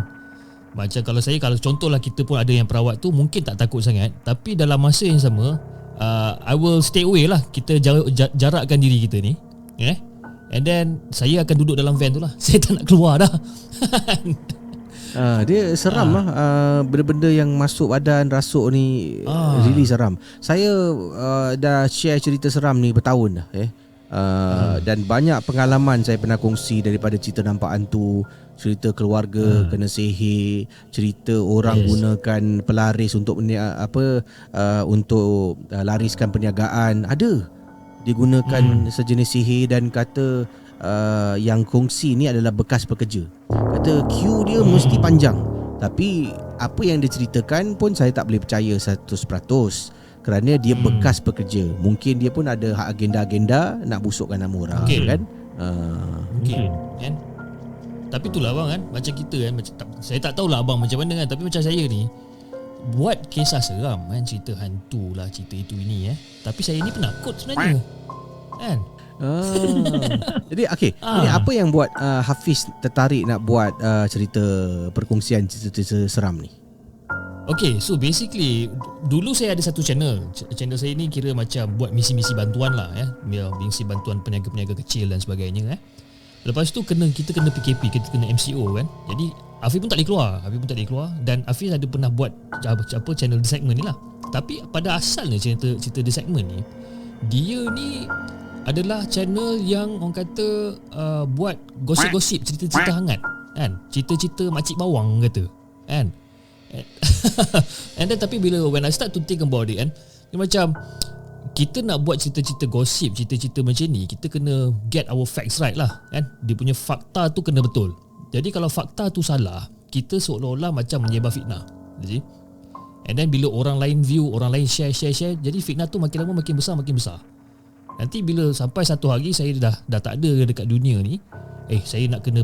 Macam kalau contohlah kita pun ada yang perawat tu, mungkin tak takut sangat. Tapi dalam masa yang sama, I will stay away lah. Kita jarakkan diri kita ni, and then saya akan duduk dalam van tu lah. Saya tak nak keluar dah.
Dia seram lah. Benda-benda yang masuk badan, rasuk ni really seram. Saya dah share cerita seram ni bertahun dah dan banyak pengalaman saya pernah kongsi, daripada cerita nampak hantu, cerita keluarga kena sihir, cerita orang gunakan pelaris untuk untuk lariskan perniagaan. Ada digunakan sejenis sihir, dan kata yang kongsi ni adalah bekas pekerja. Kata queue dia mesti panjang, tapi apa yang dia ceritakan pun saya tak boleh percaya 100%, kerana dia bekas pekerja. Mungkin dia pun ada agenda-agenda nak busukkan nama orang, kan?
Mungkin kan. Tapi itulah abang kan, macam kita kan, saya tak tahulah abang macam mana kan, tapi macam saya ni buat kisah seram kan, cerita hantu lah, cerita itu ini tapi saya ni penakut sebenarnya kan. Jadi ini apa yang buat Hafiz tertarik nak buat cerita perkongsian cerita seram ni? So basically dulu saya ada satu channel saya ni kira macam buat misi-misi bantuan lah misi bantuan peniaga-peniaga kecil dan sebagainya. Lepas tu kita kena PKP, kita kena MCO kan. Jadi Hafiz pun tak boleh keluar, dan Hafiz ada pernah buat channel The Segment ni lah. Tapi pada asalnya cerita The Segment ni, dia ni adalah channel yang orang kata buat gosip-gosip, cerita-cerita hangat kan, cerita-cerita makcik bawang kata kan. And then tapi when I start to think about it kan, dia macam kita nak buat cerita-cerita gosip, cerita-cerita macam ni, kita kena get our facts right lah kan. Dia punya fakta tu kena betul. Jadi kalau fakta tu salah, kita seolah-olah macam menyebar fitnah. Jadi, and then bila orang lain view, orang lain share, jadi fitnah tu makin lama makin besar. Nanti bila sampai satu hari saya dah tak ada dekat dunia ni, saya nak kena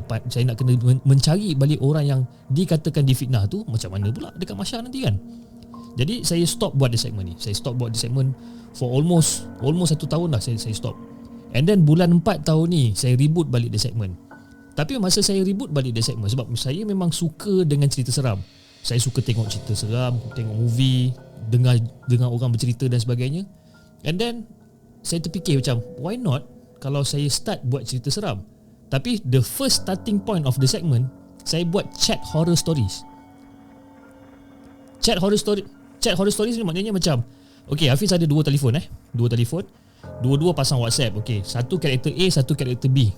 mencari balik orang yang dikatakan difitnah tu macam mana pula dekat masyarakat nanti kan. Jadi saya stop buat The Segment ni. Saya stop buat The Segment for almost 1 tahun dah saya stop. And then bulan 4 tahun ni saya reboot balik The Segment. Tapi masa saya reboot balik The Segment, sebab saya memang suka dengan cerita seram. Saya suka tengok cerita seram, tengok movie, dengar orang bercerita dan sebagainya. And then saya terfikir macam, why not kalau saya start buat cerita seram? Tapi the first starting point of The Segment, saya buat chat horror stories. Chat horror stories ni maknanya macam, Hafiz ada dua telefon. dua-dua pasang WhatsApp. Okay, satu karakter A, satu karakter B.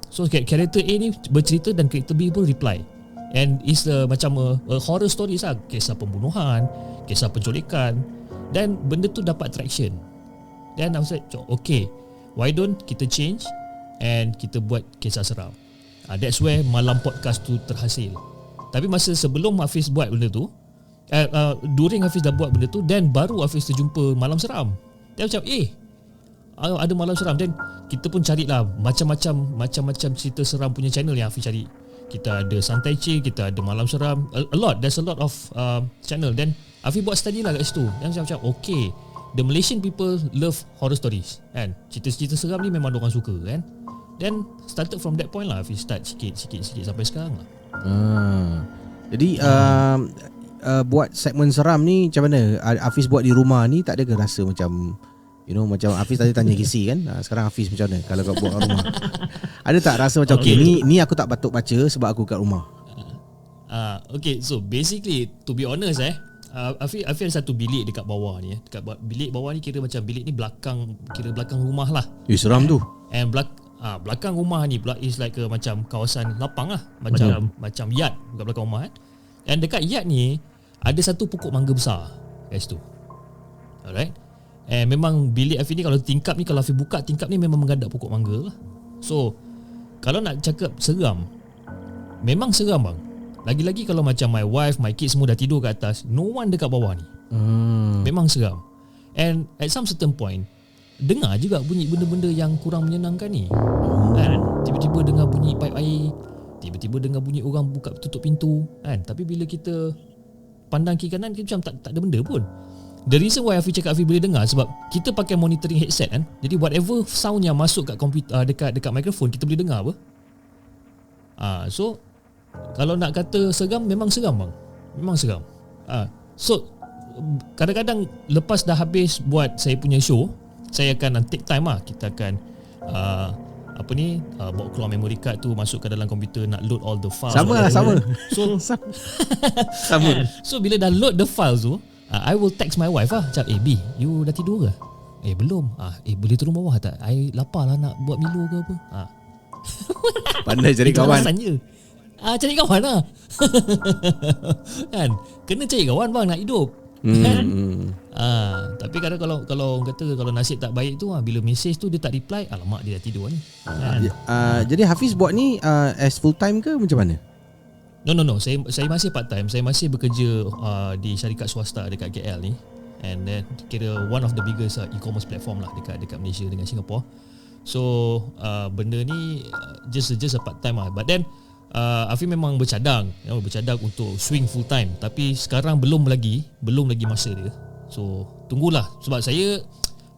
So karakter A ni bercerita dan karakter B pun reply. And it's macam a horror stories lah. Kisah pembunuhan, kisah penculikan. Dan benda tu dapat traction. Then I was like, okay, why don't kita change and kita buat kisah seram. That's where Malam Podcast tu terhasil. Tapi masa sebelum Hafiz buat benda tu, during Hafiz dah buat benda tu, then baru Hafiz terjumpa Malam Seram. Dia macam ada Malam Seram. Dan kita pun carilah macam-macam cerita seram punya channel yang Hafiz cari. Kita ada Santai Chill, kita ada Malam Seram, there's a lot of channel. Then Hafiz buat study lah kat situ. Dan macam okay, the Malaysian people love horror stories kan. Cerita-cerita seram ni memang diorang suka kan. Then started from that point lah, Hafiz start sikit sampai sekarang lah.
Jadi buat segmen seram ni macam mana? Hafiz buat di rumah ni tak ada ke rasa macam macam Hafiz tadi tanya Kisi kan, sekarang Hafiz macam mana kalau kau buat kat rumah? Ada tak rasa macam okay, ni aku tak patut baca sebab aku kat rumah?
Okay, so basically to be honest Hafiz ada satu bilik dekat bawah ni. Dekat bilik bawah ni kira macam bilik ni belakang rumah lah.
Seram tu.
And belakang rumah ni pula is like macam kawasan lapang lah, macam yard dekat belakang rumah kan. And dekat yard ni ada satu pokok mangga besar kat situ. Alright. And memang bilik Hafiz ni kalau tingkap ni, kalau Hafiz buka tingkap ni memang menghadap pokok mangga lah. So kalau nak cakap seram, memang seram bang. Lagi-lagi kalau macam my wife, my kids semua dah tidur kat atas, no one dekat bawah ni. Memang seram. And at some certain point, dengar juga bunyi benda-benda yang kurang menyenangkan ni. Kan? Tiba-tiba dengar bunyi paip air, tiba-tiba dengar bunyi orang buka tutup pintu kan. Tapi bila kita pandang kiri kanan, kita macam tak ada benda pun. The reason why Hafiz cakap Hafiz boleh dengar sebab kita pakai monitoring headset kan. Jadi whatever sound yang masuk kat komputer, dekat mikrofon, kita boleh dengar apa. So kalau nak kata seram, memang seram bang. Memang seram. So kadang-kadang lepas dah habis buat saya punya show, saya akan take time lah. Kita akan bawa keluar memory card tu, masuk ke dalam komputer, nak load all the files.
Sama.
So
sama.
So bila dah load the files tu, I will text my wife lah, macam B, you dah tidur ke? Belum. Boleh turun bawah tak? I lapar lah nak buat Milo ke apa.
Pandai cari kawan.
Cari kawan lah. Kan? Kena cari kawan bang nak hidup. Kan? Tapi kadang kalau kata kalau nasib tak baik tu, bila mesej tu dia tak reply, alamak dia dah tidur ni. Kan?
Jadi Hafiz buat ni as full time ke macam mana?
No. Saya masih part time. Saya masih bekerja di syarikat swasta dekat KL ni. And then kira one of the biggest e-commerce platform lah dekat Malaysia dengan Singapore. So benda ni just a part time lah. But then Hafiz memang bercadang untuk swing full time. Tapi sekarang belum lagi masa dia. So tunggulah. Sebab saya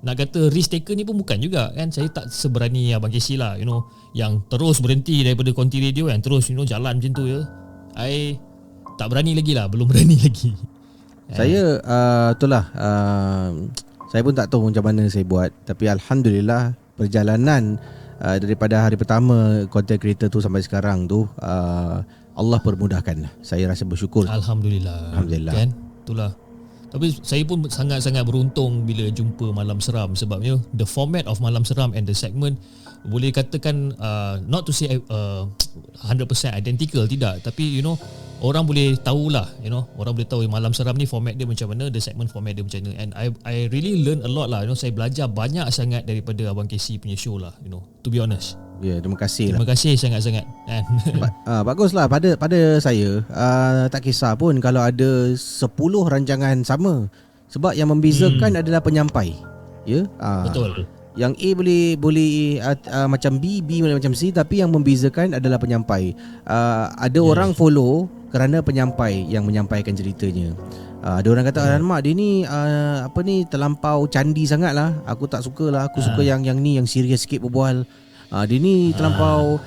nak kata risk taker ni pun bukan juga kan. Saya tak seberani Abang Casey lah, yang terus berhenti daripada konti radio, yang terus jalan macam tu je. I tak berani lagi lah. Belum berani lagi.
Saya itulah saya pun tak tahu macam mana saya buat. Tapi Alhamdulillah perjalanan daripada hari pertama content creator tu sampai sekarang tu Allah permudahkan. Saya rasa bersyukur.
Alhamdulillah. Kan? Itulah. Tapi saya pun sangat-sangat beruntung bila jumpa Malam Seram. Sebabnya the format of Malam Seram and the segment boleh katakan not to say 100% identical, tidak. Tapi orang boleh tahulah, orang boleh tahu Malam Seram ni format dia macam mana, the segment format dia macam mana. And I really learn a lot lah. Saya belajar banyak sangat daripada Abang Casey punya show lah, to be honest.
Terima kasih.
Terima kasih sangat-sangat.
Baguslah pada saya tak kisah pun kalau ada 10 rancangan sama. Sebab yang membezakan adalah penyampai.
Betul.
Yang A boleh macam B boleh macam C, tapi yang membezakan adalah penyampai. Ada orang follow kerana penyampai yang menyampaikan ceritanya. Ada orang kata alamak dia ni terlampau candi sangatlah. Aku tak sukalah. Aku suka yang ni yang serius sikit berbual. Dia ni terlampau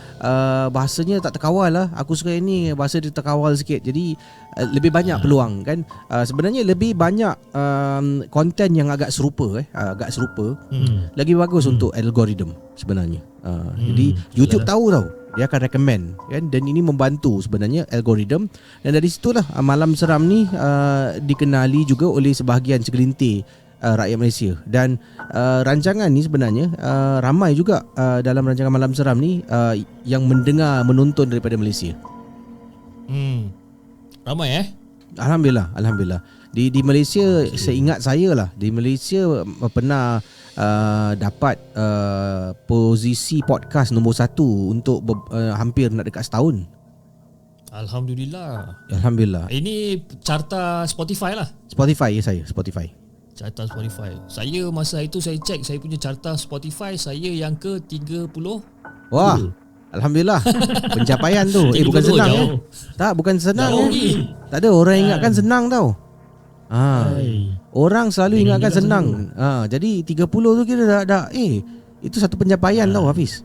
bahasanya tak terkawal lah. Aku suka yang ni bahasa dia terkawal sikit. Jadi lebih banyak peluang kan. Sebenarnya lebih banyak konten yang agak serupa lagi bagus untuk algoritma sebenarnya. Jadi YouTube tahu tau, dia akan recommend kan, dan ini membantu sebenarnya algoritma. Dan dari situlah Malam Seram ni dikenali juga oleh sebahagian segelintir rakyat Malaysia. Dan rancangan ni sebenarnya ramai juga dalam rancangan Malam Seram ni yang menonton daripada Malaysia.
Ramai
Alhamdulillah. Di Malaysia, seingat saya lah, di Malaysia pernah dapat posisi podcast nombor 1 untuk hampir nak dekat setahun.
Alhamdulillah. Ini carta Spotify lah.
Spotify.
Carta Spotify. Saya masa itu saya cek saya punya carta Spotify, saya yang ke 30.
Wah, Alhamdulillah. Pencapaian tu. Bukan senang
jauh.
Tak, bukan senang.
Jauh ni.
Tak ada orang ingatkan senang tau. Orang selalu ingatkan senang. Jadi 30 tu kira dah itu satu pencapaian tau, Hafiz.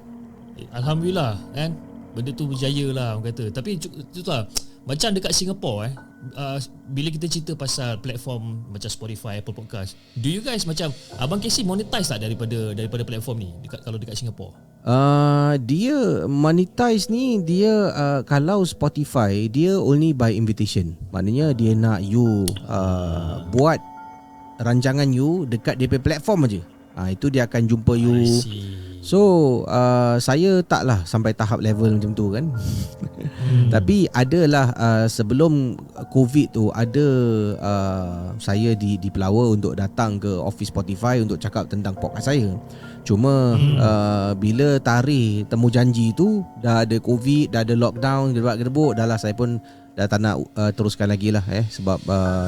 Alhamdulillah kan. Benda tu berjaya lah orang kata. Tapi tu lah, macam dekat Singapore bila kita cerita pasal platform macam Spotify, Apple Podcast, do you guys macam Abang Casey monetize tak daripada platform ni kalau dekat Singapore?
Dia monetize ni, dia kalau Spotify dia only by invitation. Maknanya dia nak you buat rancangan you dekat dia punya platform aja. Itu dia akan jumpa you. So saya taklah sampai tahap level macam tu kan. Tapi adalah sebelum COVID tu ada saya di Pelawa untuk datang ke office Spotify untuk cakap tentang podcast saya. Cuma bila tarikh temu janji tu dah ada COVID, dah ada lockdown, gedebak-gedebuk, dah lah saya pun dah tak nak teruskan lagi lah sebab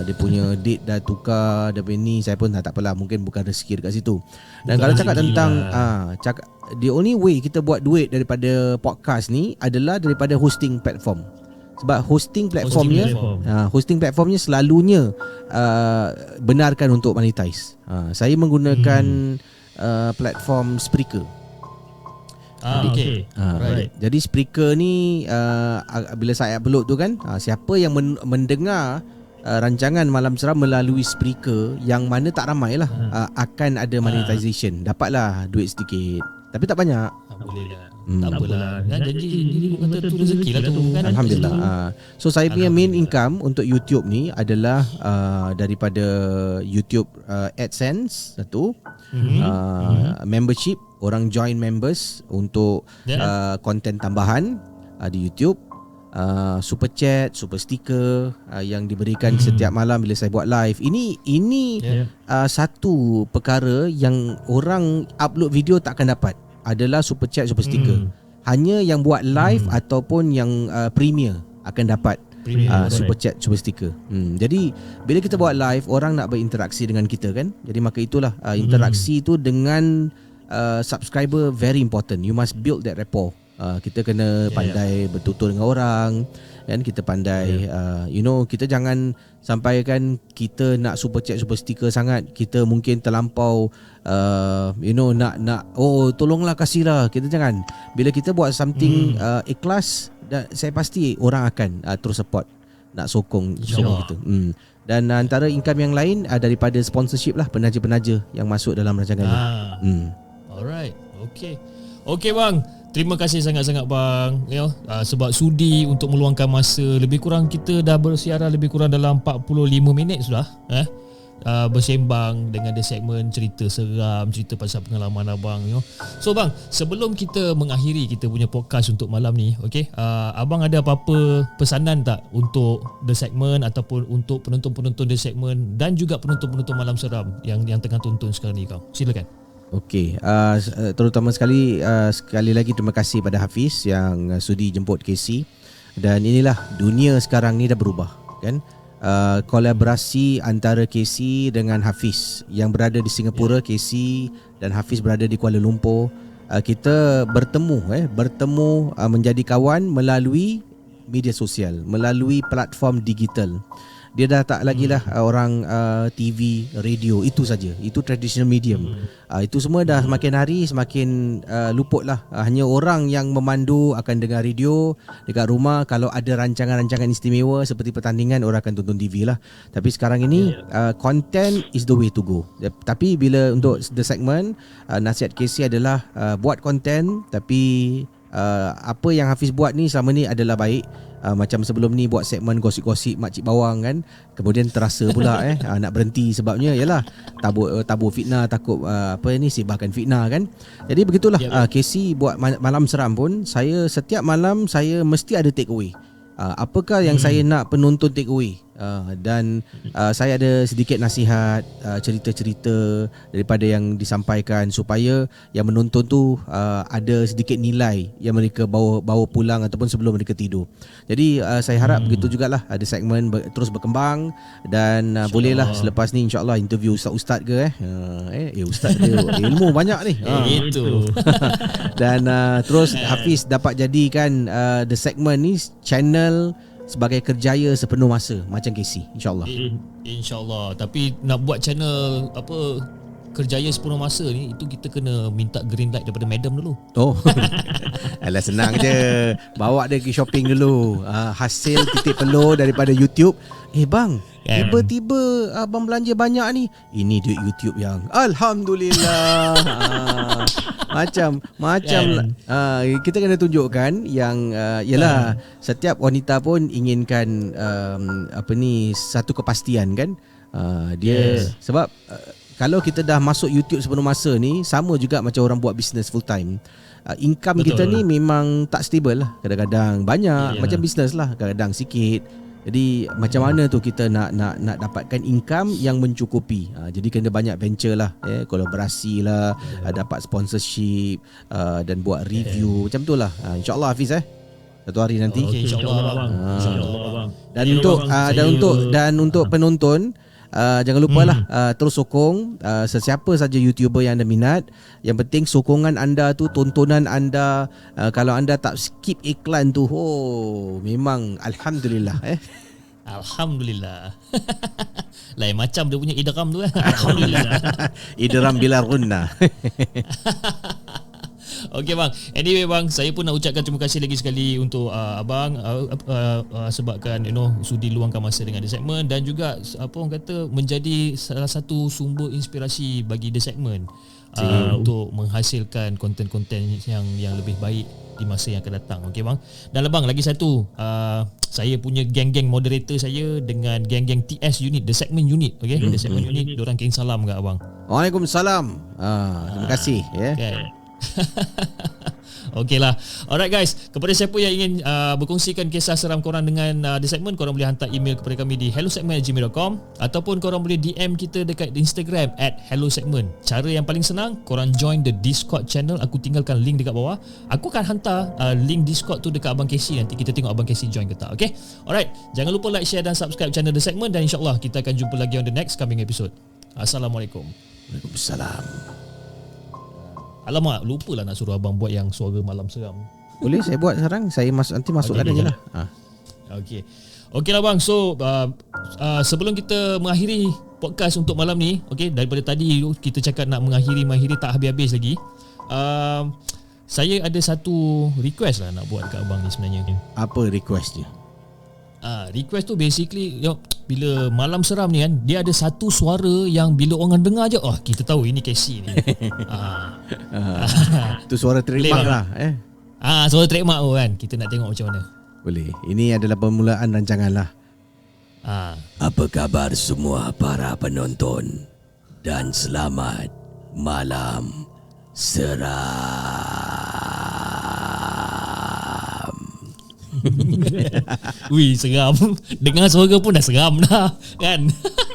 dia punya date dah tukar, dia punya ni, saya pun tak apalah, mungkin bukan rezeki dekat situ. Dan bukan kalau cakap tentang the only way kita buat duit daripada podcast ni adalah daripada hosting platform. Sebab hosting platformnya selalunya benarkan untuk monetize. Saya menggunakan platform Spreaker.
Okay.
Right. Jadi Spreaker ni bila saya upload tu kan, siapa yang mendengar rancangan Malam Seram melalui Spreaker, yang mana tak ramai lah, akan ada monetization. Dapatlah duit sedikit, tapi tak banyak.
Alhamdulillah. Tak apalah kan, janji diri kata tu rezeki lah tu kan.
Alhamdulillah. So saya punya main income untuk YouTube ni adalah daripada YouTube AdSense satu, membership, orang join members untuk konten tambahan di YouTube, super chat, super sticker yang diberikan setiap malam bila saya buat live. Ini satu perkara yang orang upload video tak akan dapat, adalah super chat, super sticker. Hanya yang buat live ataupun yang premier akan dapat super chat, super sticker. Jadi bila kita buat live, orang nak berinteraksi dengan kita kan. Jadi maka itulah interaksi tu dengan subscriber very important. You must build that rapport. Kita kena pandai bertutur dengan orang kan. Kita pandai kita jangan sampai kan kita nak super chat, super sticker sangat, kita mungkin terlampau nak tolonglah, kasihlah. Kita jangan. Bila kita buat something ikhlas, saya pasti orang akan terus support, nak sokong kita. Dan antara income yang lain daripada sponsorship lah, penaja-penaja yang masuk dalam rancangan ni.
Alright. Okay bang, terima kasih sangat-sangat bang, sebab sudi untuk meluangkan masa. Lebih kurang kita dah bersiaran lebih kurang dalam 45 minit sudah bersembang dengan the segmen cerita seram, cerita pasal pengalaman abang. So bang, sebelum kita mengakhiri kita punya podcast untuk malam ni, abang ada apa-apa pesanan tak untuk the segmen ataupun untuk penonton-penonton the segmen dan juga penonton-penonton Malam Seram yang tengah tonton sekarang ni? Kau silakan.
Okey, terutama sekali lagi terima kasih pada Hafiz yang sudi jemput Casey. Dan inilah, dunia sekarang ni dah berubah kan. Kolaborasi antara Casey dengan Hafiz yang berada di Singapura, Casey dan Hafiz berada di Kuala Lumpur. Kita bertemu menjadi kawan melalui media sosial, melalui platform digital. Dia dah tak lagi lah orang TV, radio, itu saja. Itu traditional medium. Itu semua dah semakin hari semakin luput lah. Hanya orang yang memandu akan dengar radio dekat rumah. Kalau ada rancangan-rancangan istimewa seperti pertandingan, orang akan tonton TV lah. Tapi sekarang ini content is the way to go. Tapi bila untuk the segment, nasihat Casey adalah buat content, tapi apa yang Hafiz buat ni selama ni adalah baik. Macam sebelum ni buat segmen gosip-gosip makcik bawang kan, kemudian terasa pula nak berhenti sebabnya yalah tabur fitnah, takut sebarkan fitnah kan. Jadi begitulah. Casey buat malam seram pun, saya setiap malam saya mesti ada take away. Apakah yang saya nak penonton take away, dan saya ada sedikit nasihat, cerita-cerita daripada yang disampaikan supaya yang menonton tu ada sedikit nilai yang mereka bawa pulang ataupun sebelum mereka tidur. Jadi saya harap begitu jugalah, ada segmen terus berkembang dan bolehlah selepas ni insya-Allah interview ustaz-ustaz ke ustaz dia ilmu banyak ni.
Itu.
Dan terus Hafiz dapat jadikan the segment ni channel sebagai kerjaya sepenuh masa macam Casey, insya-Allah.
InsyaAllah. Tapi nak buat channel kerjaya sepenuh masa ni, itu kita kena minta green light daripada madam dulu.
Oh. Alah, senang je. Bawa dia pergi shopping dulu. Hasil titik peluh daripada YouTube. Bang, tiba-tiba abang belanja banyak ni. Ini duit YouTube yang Alhamdulillah. Macam kita kena tunjukkan yang yalah, setiap wanita pun inginkan satu kepastian kan. Dia sebab kalau kita dah masuk YouTube sepenuh masa ni, sama juga macam orang buat bisnes full time. Income kita ni memang tak stable lah. Kadang-kadang banyak, macam bisnes lah, kadang-kadang sikit. Jadi macam mana tu kita nak dapatkan income yang mencukupi. Jadi kena banyak venture lah, kolaborasi lah, dapat sponsorship, dan buat review, macam tu lah. InsyaAllah Hafiz satu hari nanti.
InsyaAllah abang.
Dan untuk penonton, jangan lupalah terus sokong sesiapa saja YouTuber yang anda minat. Yang penting sokongan anda tu, tontonan anda, kalau anda tak skip iklan tu, memang Alhamdulillah.
Alhamdulillah. Lain macam dia punya idram tu. Alhamdulillah.
Idram bila runna.
Okey bang. Anyway bang, saya pun nak ucapkan terima kasih lagi sekali untuk abang sebabkan sudi luangkan masa dengan The Segment, dan juga orang kata menjadi salah satu sumber inspirasi bagi The Segment untuk menghasilkan konten-konten yang lebih baik di masa yang akan datang. Okey bang. Dan bang, lagi satu, saya punya geng-geng moderator saya dengan geng-geng TS unit, The Segment unit, okey, The Segment unit, diorang kirim salam kat abang.
Waalaikumsalam. Terima kasih
Okay. Okeylah. Alright guys, kepada siapa yang ingin berkongsikan kisah seram korang dengan The Segment, korang boleh hantar email kepada kami di hellosegment@gmail.com, ataupun korang boleh DM kita dekat Instagram @hellosegment. Cara yang paling senang, korang join the Discord channel. Aku tinggalkan link dekat bawah. Aku akan hantar link Discord tu dekat Abang Casey. Nanti kita tengok Abang Casey join ke tak. Okay. Alright, jangan lupa like, share dan subscribe channel The Segment, dan insyaAllah kita akan jumpa lagi on the next coming episode. Assalamualaikum.
Waalaikumsalam.
Alamak, lupalah nak suruh abang buat yang suara malam seram.
Boleh saya buat sekarang? Saya nanti masukkan aja lah. Okeylah bang. So sebelum kita mengakhiri podcast untuk malam ni, daripada tadi kita cakap nak mengakhiri tak habis-habis lagi. Saya ada satu request lah nak buat kat abang ni sebenarnya. Apa request dia?
Request tu basically bila malam seram ni kan, dia ada satu suara yang bila orang dengar je, kita tahu ini Casey ni.
Tu suara trademark lah.
Suara trademark tu kan. Kita nak tengok macam mana.
Boleh. Ini adalah permulaan rancangan lah.
Apa khabar semua para penonton, dan selamat malam seram.
Wih, seram. Dengar suara pun dah seram dah kan.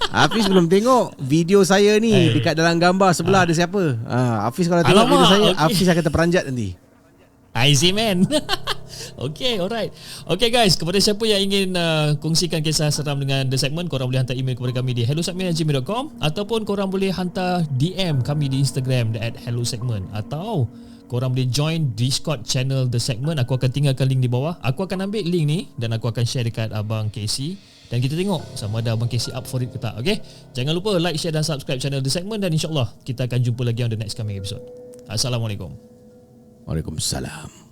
Hafiz belum tengok video saya ni. Dekat dalam gambar sebelah ada siapa. Hafiz kalau tengok video saya, Hafiz akan terperanjat nanti.
I see man. Okay, alright. Okay guys, kepada siapa yang ingin kongsikan kisah seram dengan The Segment, korang boleh hantar email kepada kami di hellosegment@gmail.com, ataupun korang boleh hantar DM kami di Instagram @hellosegment, atau korang boleh join Discord channel The Segment. Aku akan tinggalkan link di bawah. Aku akan ambil link ni dan aku akan share dekat Abang Casey, dan kita tengok sama ada Abang Casey up for it ke tak. Okay, jangan lupa like, share dan subscribe channel The Segment, dan insyaAllah kita akan jumpa lagi on the next coming episode. Assalamualaikum.
Waalaikumsalam.